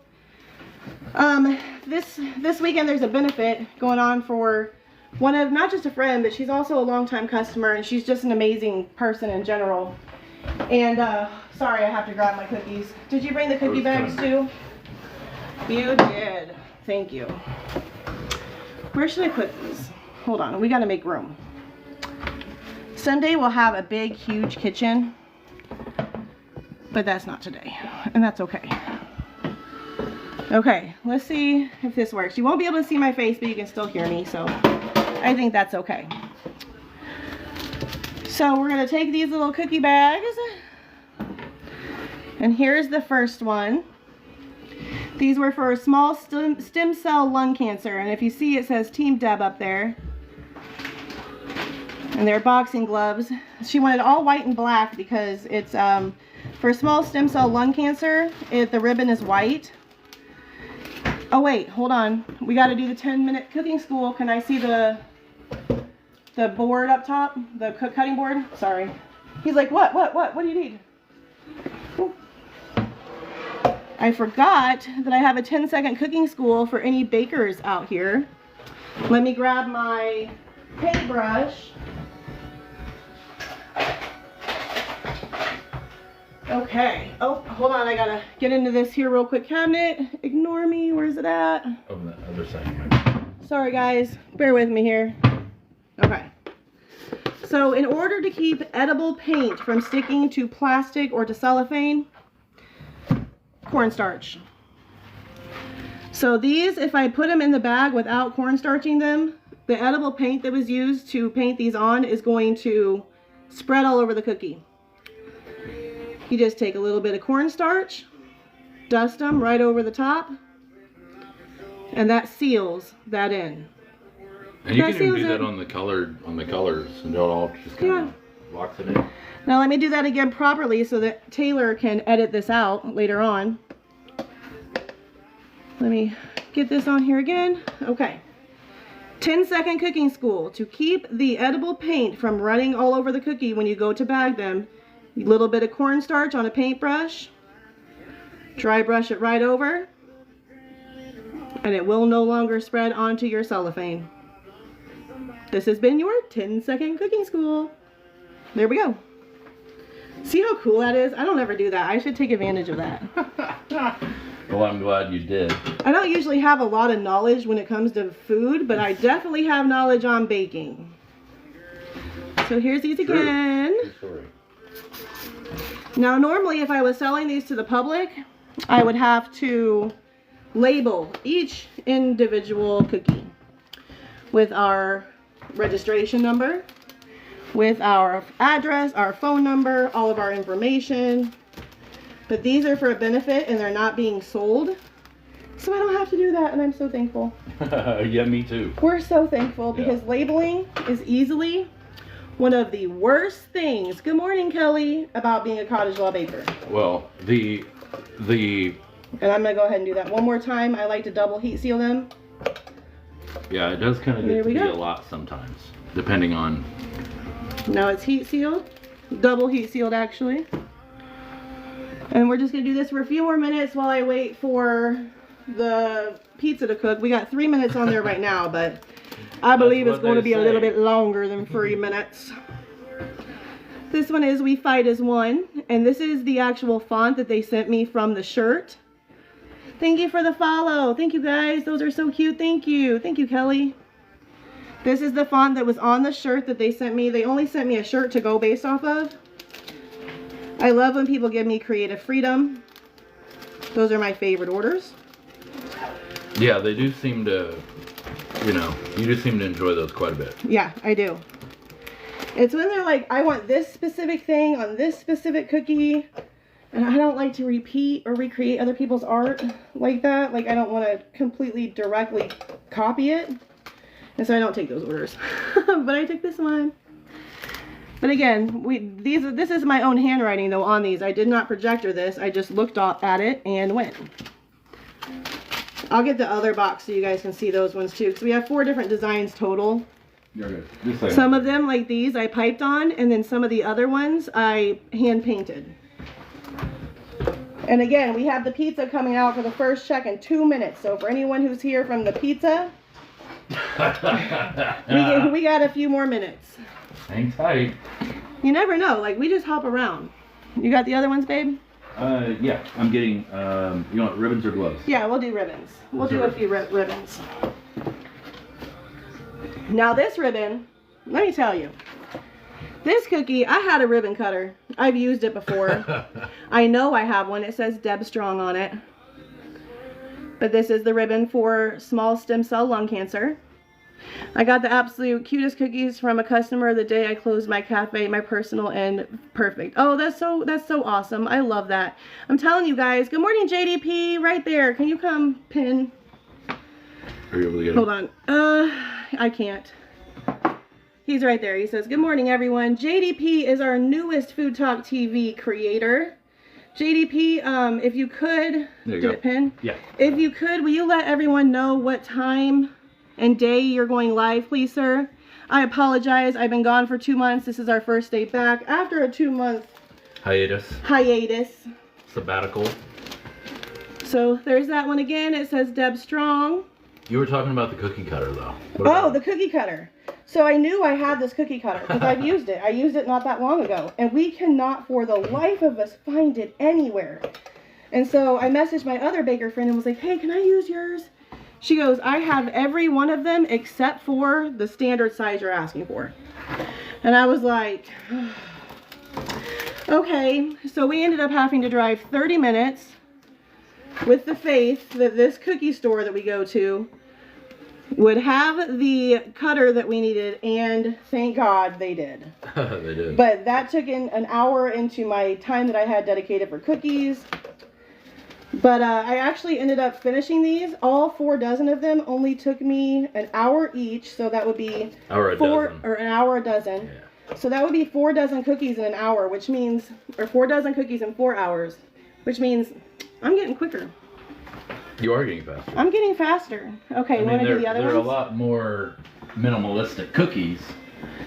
This weekend there's a benefit going on for one of, not just a friend, but she's also a longtime customer, and she's just an amazing person in general. And sorry, I have to grab my cookies. Did you bring the cookie bags too? You did. Thank you. Where should I put these? Hold on, we gotta make room. Someday we'll have a big, huge kitchen, but that's not today, and that's okay. Okay, let's see if this works. You won't be able to see my face, but you can still hear me, so I think that's okay. So we're gonna take these little cookie bags, and here's the first one. These were for small stem cell lung cancer, and if you see, it says Team Deb up there. And they're boxing gloves. She wanted all white and black because it's for small stem cell lung cancer, the ribbon is white. Oh wait, hold on. We got to do the 10-minute cooking school. Can I see the board up top? The cutting board? Sorry. He's like, what do you need? Ooh. I forgot that I have a 10-second cooking school for any bakers out here. Let me grab my paintbrush. Okay. Oh, hold on. I gotta get into this here real quick cabinet. Ignore me. Where's it at? On the other side. Sorry, guys. Bear with me here. Okay. So in order to keep edible paint from sticking to plastic or to cellophane, cornstarch. So these, if I put them in the bag without cornstarching them, the edible paint that was used to paint these on is going to spread all over the cookie. You just take a little bit of cornstarch, dust them right over the top, and that seals that in. And you can even do that on the colors, and it all just kind of locks it in. Now let me do that again properly so that Taylor can edit this out later on. Let me get this on here again. Okay. 10-second cooking school. To keep the edible paint from running all over the cookie when you go to bag them, a little bit of cornstarch on a paintbrush, dry brush it right over, and it will no longer spread onto your cellophane. This has been your 10-second cooking school. There we go. See how cool that is? I don't ever do that. I should take advantage of that. Well, I'm glad you did. I don't usually have a lot of knowledge when it comes to food, but I definitely have knowledge on baking. So here's these again. Now normally if I was selling these to the public, I would have to label each individual cookie with our registration number, with our address, our phone number, all of our information. But these are for a benefit and they're not being sold. So I don't have to do that, and I'm so thankful. Yeah, me too. We're so thankful because labeling is easily one of the worst things, good morning Kelly, about being a cottage law baker. Well, and I'm gonna go ahead and do that one more time. I like to double heat seal them. Yeah, it does kind of get to be a lot sometimes, depending on. Now it's heat sealed, double heat sealed actually. And we're just gonna do this for a few more minutes while I wait for the pizza to cook. We got 3 minutes on there right now, but I believe it's going to be a little bit longer than 3 minutes. This one is We Fight as One, and this is the actual font that they sent me from the shirt. Thank you for the follow. Thank you guys. Those are so cute. Thank you. Thank you, Kelly. This is the font that was on the shirt that they sent me. They only sent me a shirt to go based off of. I love when people give me creative freedom. Those are my favorite orders. Yeah, they do seem to, you do seem to enjoy those quite a bit. Yeah, I do. It's when they're like, I want this specific thing on this specific cookie, and I don't like to repeat or recreate other people's art like that. Like, I don't want to completely directly copy it, and so I don't take those orders. But I took this one. But again, this is my own handwriting though on these. I did not projector this. I just looked at it and went. I'll get the other box so you guys can see those ones too. Because we have 4 different designs total. You're good. Some of them, like these, I piped on. And then some of the other ones, I hand painted. And again, we have the pizza coming out for the first check in 2 minutes. So for anyone who's here from the pizza, we got a few more minutes. Hang tight. You never know. Like, we just hop around. You got the other ones, babe? Yeah. I'm getting, you want ribbons or gloves? Yeah, we'll do ribbons. We'll do a few ribbons. Now this ribbon, let me tell you. This cookie, I had a ribbon cutter. I've used it before. I know I have one. It says Deb Strong on it. But this is the ribbon for small stem cell lung cancer. I got the absolute cutest cookies from a customer the day I closed my cafe, my personal, and perfect. Oh, that's so awesome. I love that. I'm telling you guys. Good morning, JDP. Right there. Can you come pin? Are you able to get Hold on. I can't. He's right there. He says, good morning, everyone. JDP is our newest FoodTokTV creator. JDP, if you could, did it pin? Yeah. If you could, will you let everyone know what time and day you're going live, please, sir? I apologize. I've been gone for 2 months. This is our first day back after a 2-month hiatus. Sabbatical. So there's that one again. It says Deb Strong. You were talking about the cookie cutter, though. Oh, the cookie cutter. So I knew I had this cookie cutter because I've used it. I used it not that long ago. And we cannot for the life of us find it anywhere. And so I messaged my other baker friend and was like, hey, can I use yours? She goes, I have every one of them except for the standard size you're asking for. And I was like, okay. So we ended up having to drive 30 minutes with the faith that this cookie store that we go to would have the cutter that we needed, and thank God they did. They did. But that took in an hour into my time that I had dedicated for cookies. But I actually ended up finishing these. All 4 dozen of them only took me an hour each, so that would be an hour a dozen. Yeah. So that would be 4 dozen cookies in an hour, which means, or 4 dozen cookies in 4 hours, which means I'm getting quicker. You are getting faster. I'm getting faster. Okay, you want to do the other ones? They're a lot more minimalistic cookies.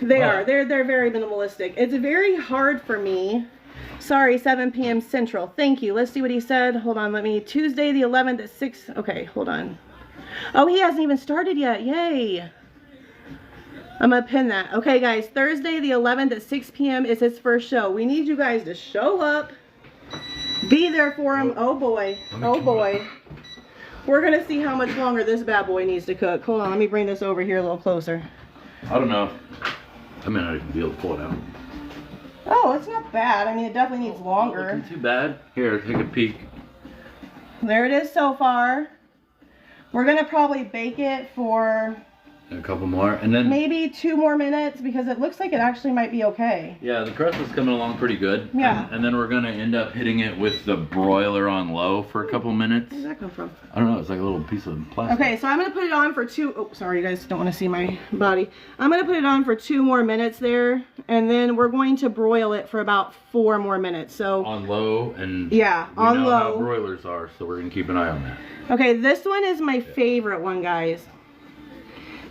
They are. They're very minimalistic. It's very hard for me. Sorry, 7 p.m. Central. Thank you. Let's see what he said. Hold on. Tuesday the 11th at 6. Okay, hold on. Oh, he hasn't even started yet. Yay. I'm going to pin that. Okay, guys. Thursday the 11th at 6 p.m. is his first show. We need you guys to show up. Be there for him. Oh, boy. Oh, boy. We're going to see how much longer this bad boy needs to cook. Hold on, let me bring this over here a little closer. I don't know. I may not even be able to pull it out. Oh, it's not bad. I mean, it definitely needs longer. Not looking too bad. Here, take a peek. There it is so far. We're going to probably bake it for... a couple more, and then... maybe 2 more minutes, because it looks like it actually might be okay. Yeah, the crust is coming along pretty good. Yeah. And then we're going to end up hitting it with the broiler on low for a couple minutes. Where did that come from? I don't know, it's like a little piece of plastic. Okay, so I'm going to put it on for 2... oh, sorry, you guys don't want to see my body. I'm going to put it on for 2 more minutes there, and then we're going to broil it for about 4 more minutes. So on low, and yeah, we on know low. how broilers are, so we're going to keep an eye on that. Okay, this one is my favorite one, guys.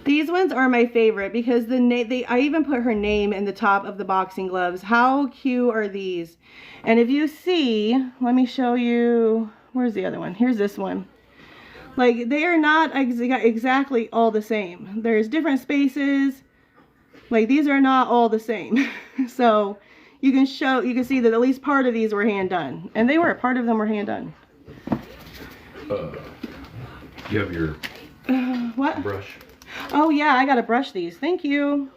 These ones are my favorite because I even put her name in the top of the boxing gloves. How cute are these? And if you see, let me show you, where's the other one? Here's this one. Like, they are not exactly all the same. There's different spaces. Like, these are not all the same. So you can see that at least part of these were hand done. And they were, part of them were hand done. You have your what? brush. Oh yeah, I gotta brush these. Thank you.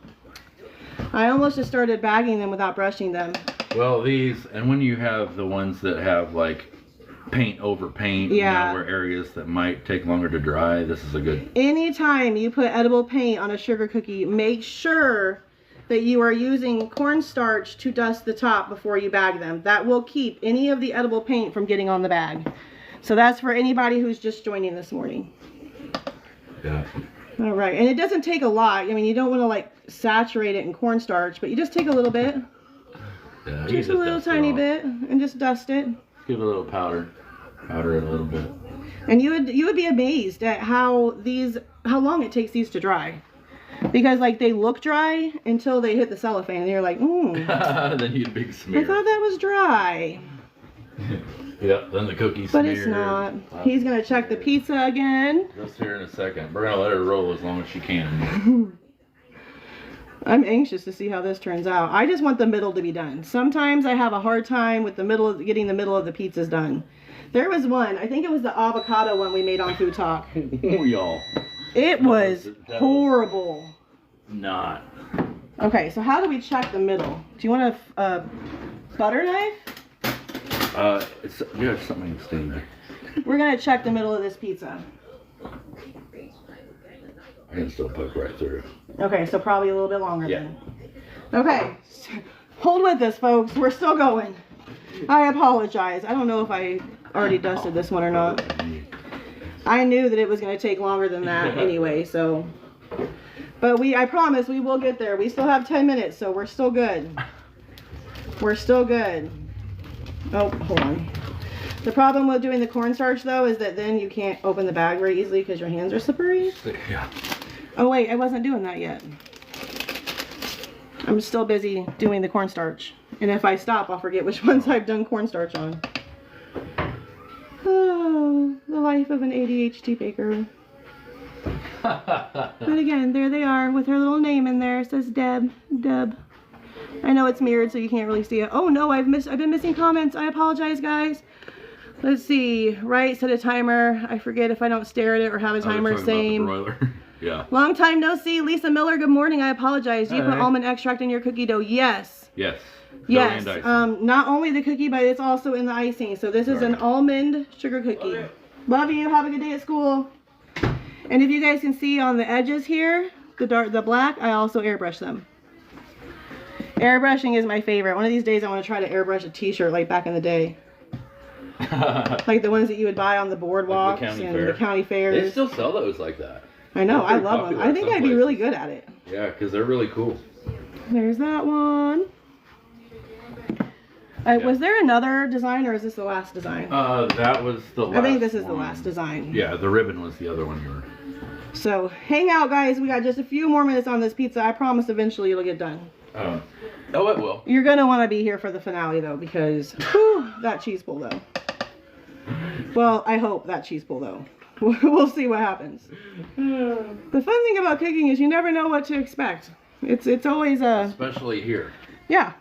I almost just started bagging them without brushing them. Well, these, and when you have the ones that have like paint over paint, yeah, where areas that might take longer to dry, this is a good... anytime you put edible paint on a sugar cookie, make sure that you are using cornstarch to dust the top before you bag them. That will keep any of the edible paint from getting on the bag. So that's for anybody who's just joining this morning. Yeah. All right, and it doesn't take a lot. I mean, you don't want to like saturate it in cornstarch, but you just take a little bit. Yeah, just a little tiny bit, and just dust it. Give it a little powder it a little bit. And you would be amazed at how long it takes these to dry, because like they look dry until they hit the cellophane, and you're like, then you get a big smear. I thought that was dry. Yeah, then the cookies but it's not. He's gonna check the pizza again. Just here in a second. We're gonna let her roll as long as she can. I'm anxious to see how this turns out. I just want the middle to be done. Sometimes I have a hard time with getting the middle of the pizzas done. There was one, I think it was the avocado one we made on Food Talk. Y'all. It was horrible. Not. Okay, so how do we check the middle? Do you want a butter knife? It's something standing. We're gonna check the middle of this pizza. I can still poke right through. Okay, so probably a little bit longer then. Okay, hold with us, folks. We're still going. I apologize. I don't know if I already dusted this one or not. I knew that it was gonna take longer than that anyway, so. But I promise we will get there. We still have 10 minutes, so we're still good. We're still good. Oh, hold on. The problem with doing the cornstarch though is that then you can't open the bag very easily because your hands are slippery. Yeah. Oh wait, I wasn't doing that yet. I'm still busy doing the cornstarch. And if I stop, I'll forget which ones I've done cornstarch on. Oh, the life of an ADHD baker. But again, there they are with her little name in there. It says Deb. Deb. I know it's mirrored, so you can't really see it. Oh no, I've been missing comments. I apologize, guys. Let's see. Right, set a timer. I forget if I don't stare at it or have a timer. Same. Yeah. Long time no see. Lisa Miller, good morning. I apologize. Do you put almond extract in your cookie dough? Yes. Yes. Yes. Not only the cookie, but it's also in the icing. So this is an almond sugar cookie. Love you. Have a good day at school. And if you guys can see on the edges here, the black, I also airbrush them. Airbrushing is my favorite. One of these days I want to try to airbrush a t-shirt like back in the day. Like the ones that you would buy on the boardwalks like and the county fairs. They still sell those like that. I know, I love them. I think I'd be really good at it. Yeah, because they're really cool. There's that one. Was there another design, or is this the last design? That was the last I think this is the last design. Yeah, the ribbon was the other one you were. So, hang out, guys. We got just a few more minutes on this pizza. I promise eventually it'll get done. Oh, it will. You're going to want to be here for the finale, though, because whew, that cheese pull, though. Well, I hope that cheese pull, though. We'll see what happens. The fun thing about cooking is you never know what to expect. It's always a... Especially here. Yeah.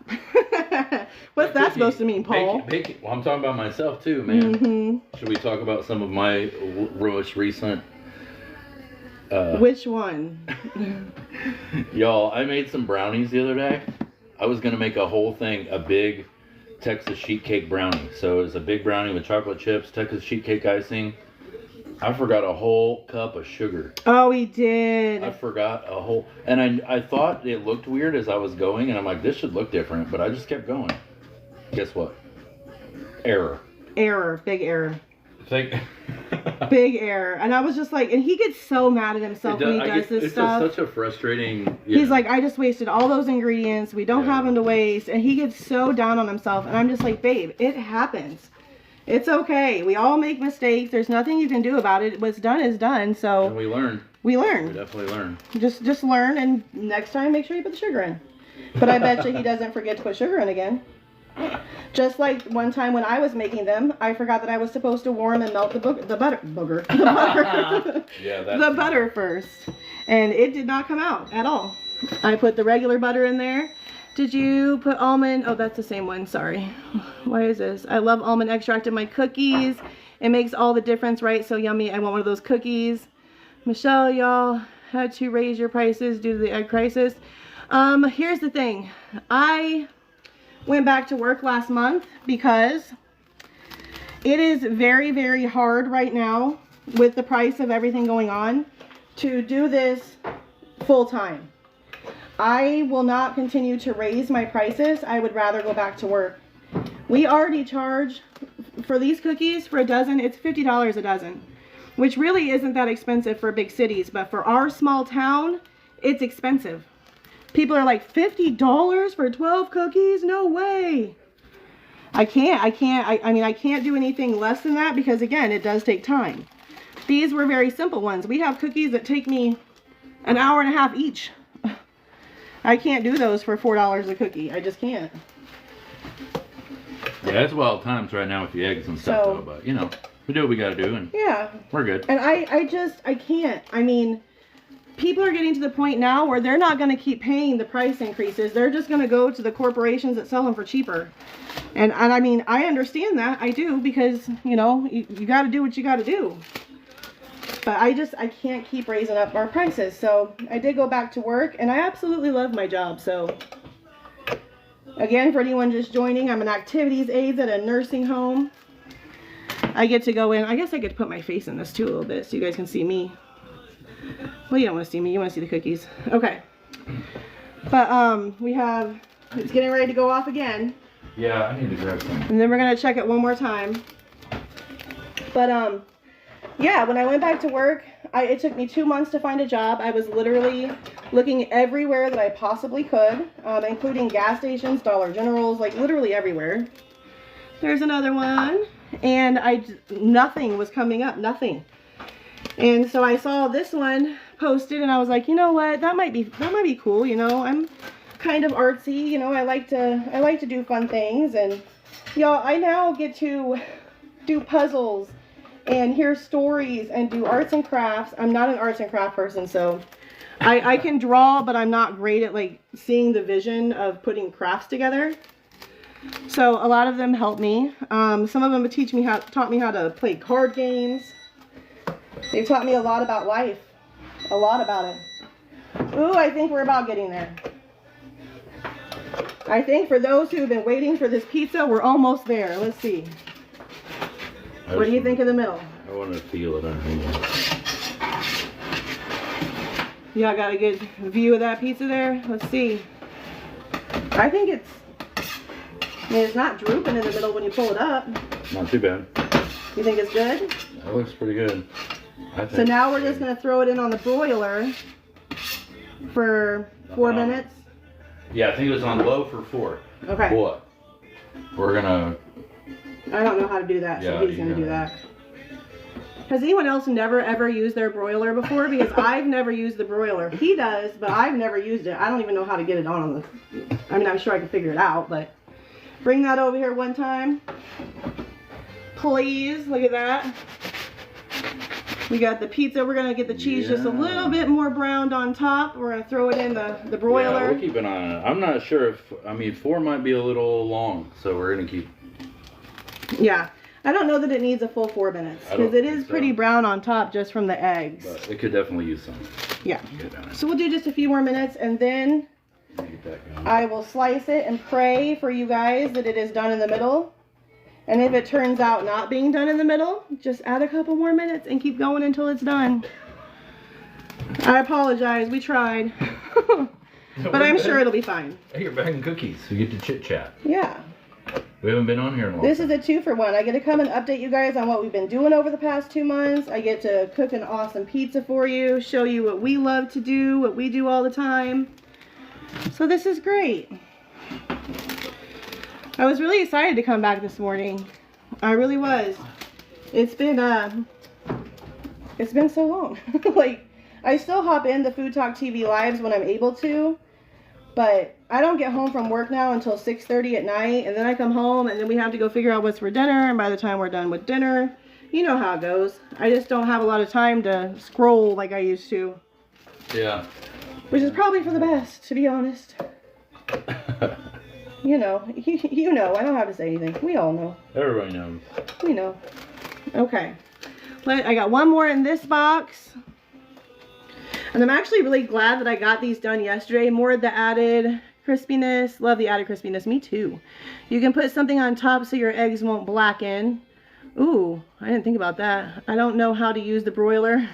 What's that supposed to mean, Paul? Baking. Well, I'm talking about myself, too, man. Mm-hmm. Should we talk about some of my most recent... Which one? Y'all, I made some brownies the other day. I was going to make a whole thing, a big Texas sheet cake brownie. So it was a big brownie with chocolate chips, Texas sheet cake icing. I forgot a whole cup of sugar. Oh, we did. I forgot a whole... And I thought it looked weird as I was going. And I'm like, this should look different. But I just kept going. Guess what? Error. Error. Big error. Big error. And I was just like, and he gets so mad at himself when he does this stuff. It's such a frustrating... He's like, I just wasted all those ingredients. We don't have them to waste. And he gets so down on himself. And I'm just like, babe, it happens. It's okay. We all make mistakes. There's nothing you can do about it. What's done is done. So... And we learn. We learn. We definitely learn. Just learn, and next time make sure you put the sugar in. But I bet you he doesn't forget to put sugar in again. Just like one time when I was making them, I forgot that I was supposed to warm and melt the butter yeah, the butter first, and it did not come out at all. I put the regular butter in there. Did you put almond? Oh, that's the same one. Sorry. Why is this? I love almond extract in my cookies. It makes all the difference, right? So yummy. I want one of those cookies. Michelle, y'all had to raise your prices due to the egg crisis. Here's the thing. I went back to work last month because it is very, very hard right now with the price of everything going on to do this full time. I will not continue to raise my prices. I would rather go back to work. We already charge for these cookies for a dozen. It's $50 a dozen, which really isn't that expensive for big cities, but for our small town, it's expensive. People are like, $50 for 12 cookies? No way. I mean, I can't do anything less than that because, again, it does take time. These were very simple ones. We have cookies that take me an hour and a half each. I can't do those for $4 a cookie. I just can't. Yeah, it's wild times right now with the eggs and stuff, though, but, you know, we do what we got to do, and yeah, we're good. And I can't. I mean... People are getting to the point now where they're not going to keep paying the price increases. They're just going to go to the corporations that sell them for cheaper. And I mean, I understand that. I do, because, you know, you got to do what you got to do. But I can't keep raising up our prices. So I did go back to work, and I absolutely love my job. So again, for anyone just joining, I'm an activities aide at a nursing home. I get to go in. I guess I get to put my face in this too a little bit so you guys can see me. Well, you don't want to see me. You want to see the cookies. Okay. But, we have... It's getting ready to go off again. Yeah, I need to grab some. And then we're going to check it one more time. But, yeah, when I went back to work, it took me 2 months to find a job. I was literally looking everywhere that I possibly could, including gas stations, Dollar Generals, like literally everywhere. There's another one. And nothing was coming up. Nothing. And so I saw this one posted, and I was like, you know what, that might be cool. You know, I'm kind of artsy. You know, I like to do fun things, and y'all, I now get to do puzzles and hear stories and do arts and crafts. I'm not an arts and craft person, so I can draw, but I'm not great at like seeing the vision of putting crafts together. So a lot of them help me. Some of them taught me how to play card games. They've taught me a lot about life. A lot about it. Ooh, I think we're about getting there. I think for those who've been waiting for this pizza, we're almost there. Let's see. What do you think of the middle? I want to feel it underneath. Y'all got a good view of that pizza there? Let's see. I think it's, it's not drooping in the middle when you pull it up. Not too bad. You think it's good? That looks pretty good. So now we're just going to throw it in on the broiler for 4 minutes. Yeah, I think it was on low for 4. Okay. What? We're gonna. I don't know how to do that, Yeah, so he's gonna do that. Has anyone else never ever used their broiler before? Because I've never used the broiler. He does, but I've never used it. I don't even know how to get it on the. I mean, I'm sure I can figure it out, but bring that over here one time, please. Look at that. We got the pizza. We're gonna get the cheese just a little bit more browned on top. We're gonna throw it in the broiler. Yeah, we'll keep an eye on it. I'm not sure if, I mean, 4 might be a little long, so we're gonna keep. Yeah, I don't know that it needs a full 4 minutes because it is pretty brown on top just from the eggs. But it could definitely use some. Yeah. So we'll do just a few more minutes and then I will slice it and pray for you guys that it is done in the middle. And if it turns out not being done in the middle, just add a couple more minutes and keep going until it's done. I apologize, we tried. But I'm sure it'll be fine. Hey, you're bagging cookies. We get to chit chat. Yeah. We haven't been on here in a long This time. is a 2-for-1. I get to come and update you guys on what we've been doing over the past 2 months. I get to cook an awesome pizza for you, show you what we love to do, what we do all the time. So this is great. I was really excited to come back this morning. I really was. It's been so long. Like, I still hop into FoodTokTV lives when I'm able to, but I don't get home from work now until 6:30 at night, and then I come home and then we have to go figure out what's for dinner, and by the time we're done with dinner, you know how it goes. I just don't have a lot of time to scroll like I used to. Yeah. Which is probably for the best, to be honest. You know, you know, I don't have to say anything. We all know. Everybody knows. We know. Okay. I got one more in this box. And I'm actually really glad that I got these done yesterday. More of the added crispiness. Love the added crispiness. Me too. You can put something on top so your eggs won't blacken. Ooh, I didn't think about that. I don't know how to use the broiler.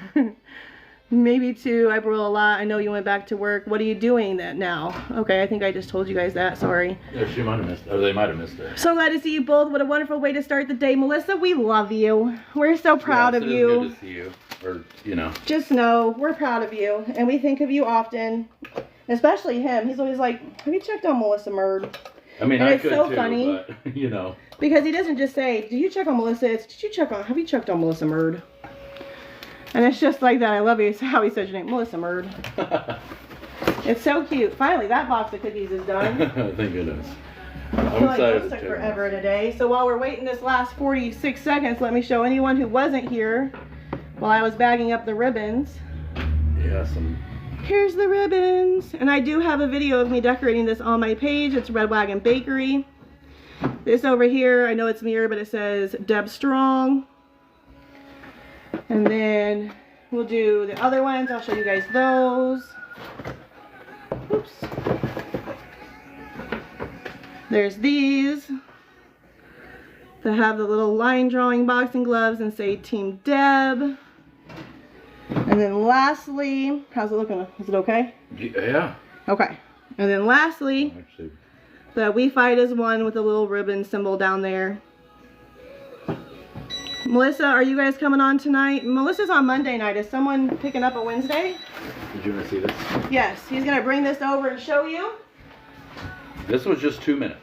Maybe too. I broil a lot. I know you went back to work. What are you doing that now? Okay, I think I just told you guys that. Sorry. Yeah, she might have missed it. Or they might have missed it. So glad to see you both. What a wonderful way to start the day. Melissa, we love you. We're so proud of you. It's good to see you. Or, you know. Just know we're proud of you. And we think of you often. Especially him. He's always like, have you checked on Melissa Murd? I mean, and I it's could so too, funny. But, you know. Because he doesn't just say, did you check on Melissa? It's, have you checked on Melissa Murd? And it's just like that. I love you. How he says your name, Melissa Murd. It's so cute. Finally, that box of cookies is done. Thank goodness. I feel like those took forever today. So while we're waiting this last 46 seconds, let me show anyone who wasn't here while I was bagging up the ribbons. Yeah, Here's the ribbons. And I do have a video of me decorating this on my page. It's Red Wagon Bakery. This over here, I know it's mirror, but it says Deb Strong. And then we'll do the other ones. I'll show you guys those. Oops. There's these that have the little line drawing boxing gloves and say Team Deb. And then lastly, how's it looking? Is it okay? Yeah. Okay. And then lastly, the We Fight as One with a little ribbon symbol down there. Melissa, are you guys coming on tonight? Melissa's on Monday night. Is someone picking up a Wednesday? Did you want to see this? Yes. He's going to bring this over and show you. This was just 2 minutes.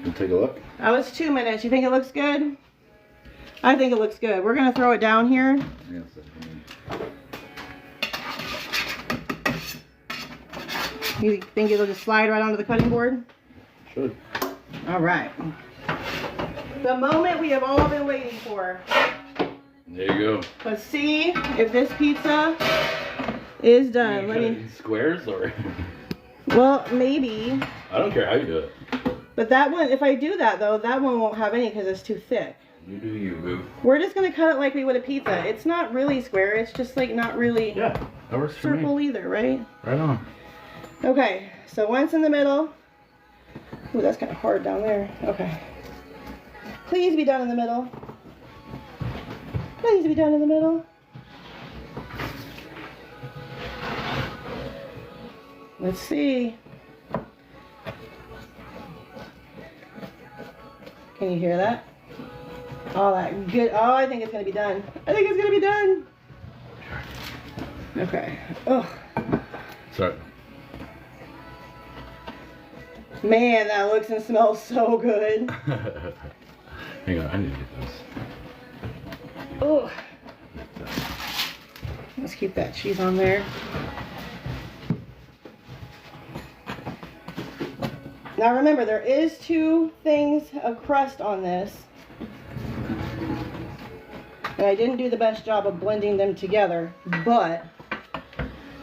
You take a look. That was 2 minutes. You think it looks good? I think it looks good. We're going to throw it down here. Yes. You think it'll just slide right onto the cutting board? Should. All right. The moment we have all been waiting for. There you go. Let's see if this pizza is done. Let me cut it in squares or? Well, maybe. I don't care how you do it. But that one, if I do that though, that one won't have any because it's too thick. You do you, boo. We're just gonna cut it like we would a pizza. It's not really square. It's just like not really that works for circle me. either, right? Right on. Okay, so once in the middle. Ooh, that's kind of hard down there. Okay. Please be done in the middle. Please be done in the middle. Let's see. Can you hear that? Oh, that good. Oh, I think it's going to be done. I think it's going to be done. Okay. Oh. Sorry. Man, that looks and smells so good. Hang on, I need to get this. Oh. Let's keep that cheese on there. Now remember, there is 2 things of crust on this. And I didn't do the best job of blending them together, but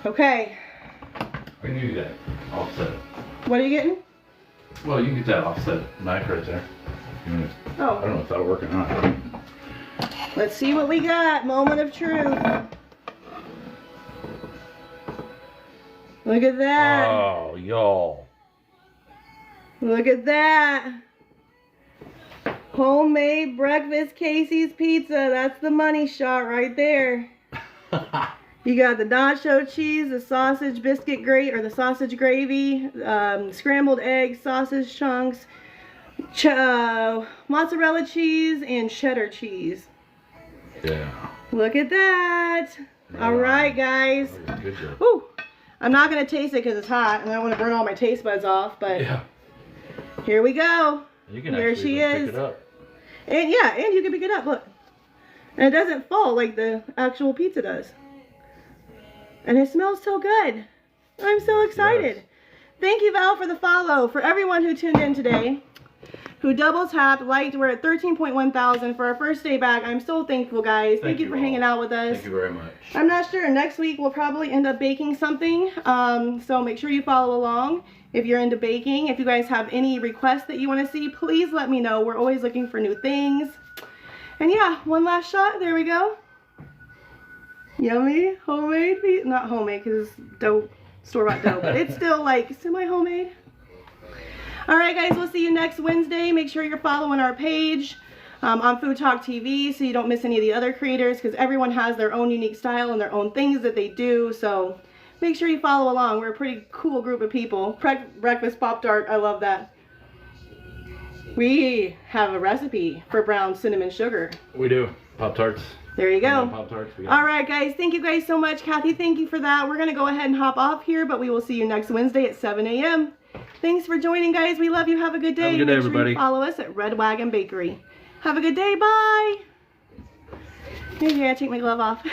okay. We can do that offset. What are you getting? Well, you can get that offset knife right there. Oh. I don't know if that'll work or not. Let's see what we got. Moment of truth. Look at that. Oh, y'all. Look at that. Homemade breakfast Casey's pizza. That's the money shot right there. You got the nacho cheese, the sausage biscuit grate or the sausage gravy, scrambled eggs, sausage chunks, mozzarella cheese, and cheddar cheese. Yeah. Look at that. All right, guys. Good job. Woo. I'm not going to taste it because it's hot and I don't want to burn all my taste buds off, but Yeah. here we go. You can There actually she pick is. it up. And yeah, and you can pick it up, look. And it doesn't fall like the actual pizza does. And it smells so good. I'm so excited. Yes. Thank you, Val, for the follow. For everyone who tuned in today, who double tapped, liked, we're at 13.1 thousand for our first day back. I'm so thankful, guys. Thank you for hanging out with us. Thank you very much. I'm not sure. Next week we'll probably end up baking something. So make sure you follow along if you're into baking. If you guys have any requests that you want to see, please let me know. We're always looking for new things. And yeah, one last shot. There we go. Yummy. Homemade pizza. Not homemade because it's dough, store-bought dough, but it's still like semi-homemade. Alright guys, we'll see you next Wednesday. Make sure you're following our page on FoodTokTV so you don't miss any of the other creators, because everyone has their own unique style and their own things that they do. So make sure you follow along. We're a pretty cool group of people. Breakfast Pop-Tart, I love that. We have a recipe for brown cinnamon sugar. We do. Pop-Tarts. There you go. Pop-Tarts. Alright guys, thank you guys so much. Kathy, thank you for that. We're going to go ahead and hop off here, but we will see you next Wednesday at 7 a.m. Thanks for joining, guys. We love you. Have a good day. Have a good day, everybody. Make sure you follow us at Red Wagon Bakery. Have a good day. Bye. Here, I take my glove off.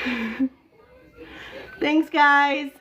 Thanks, guys.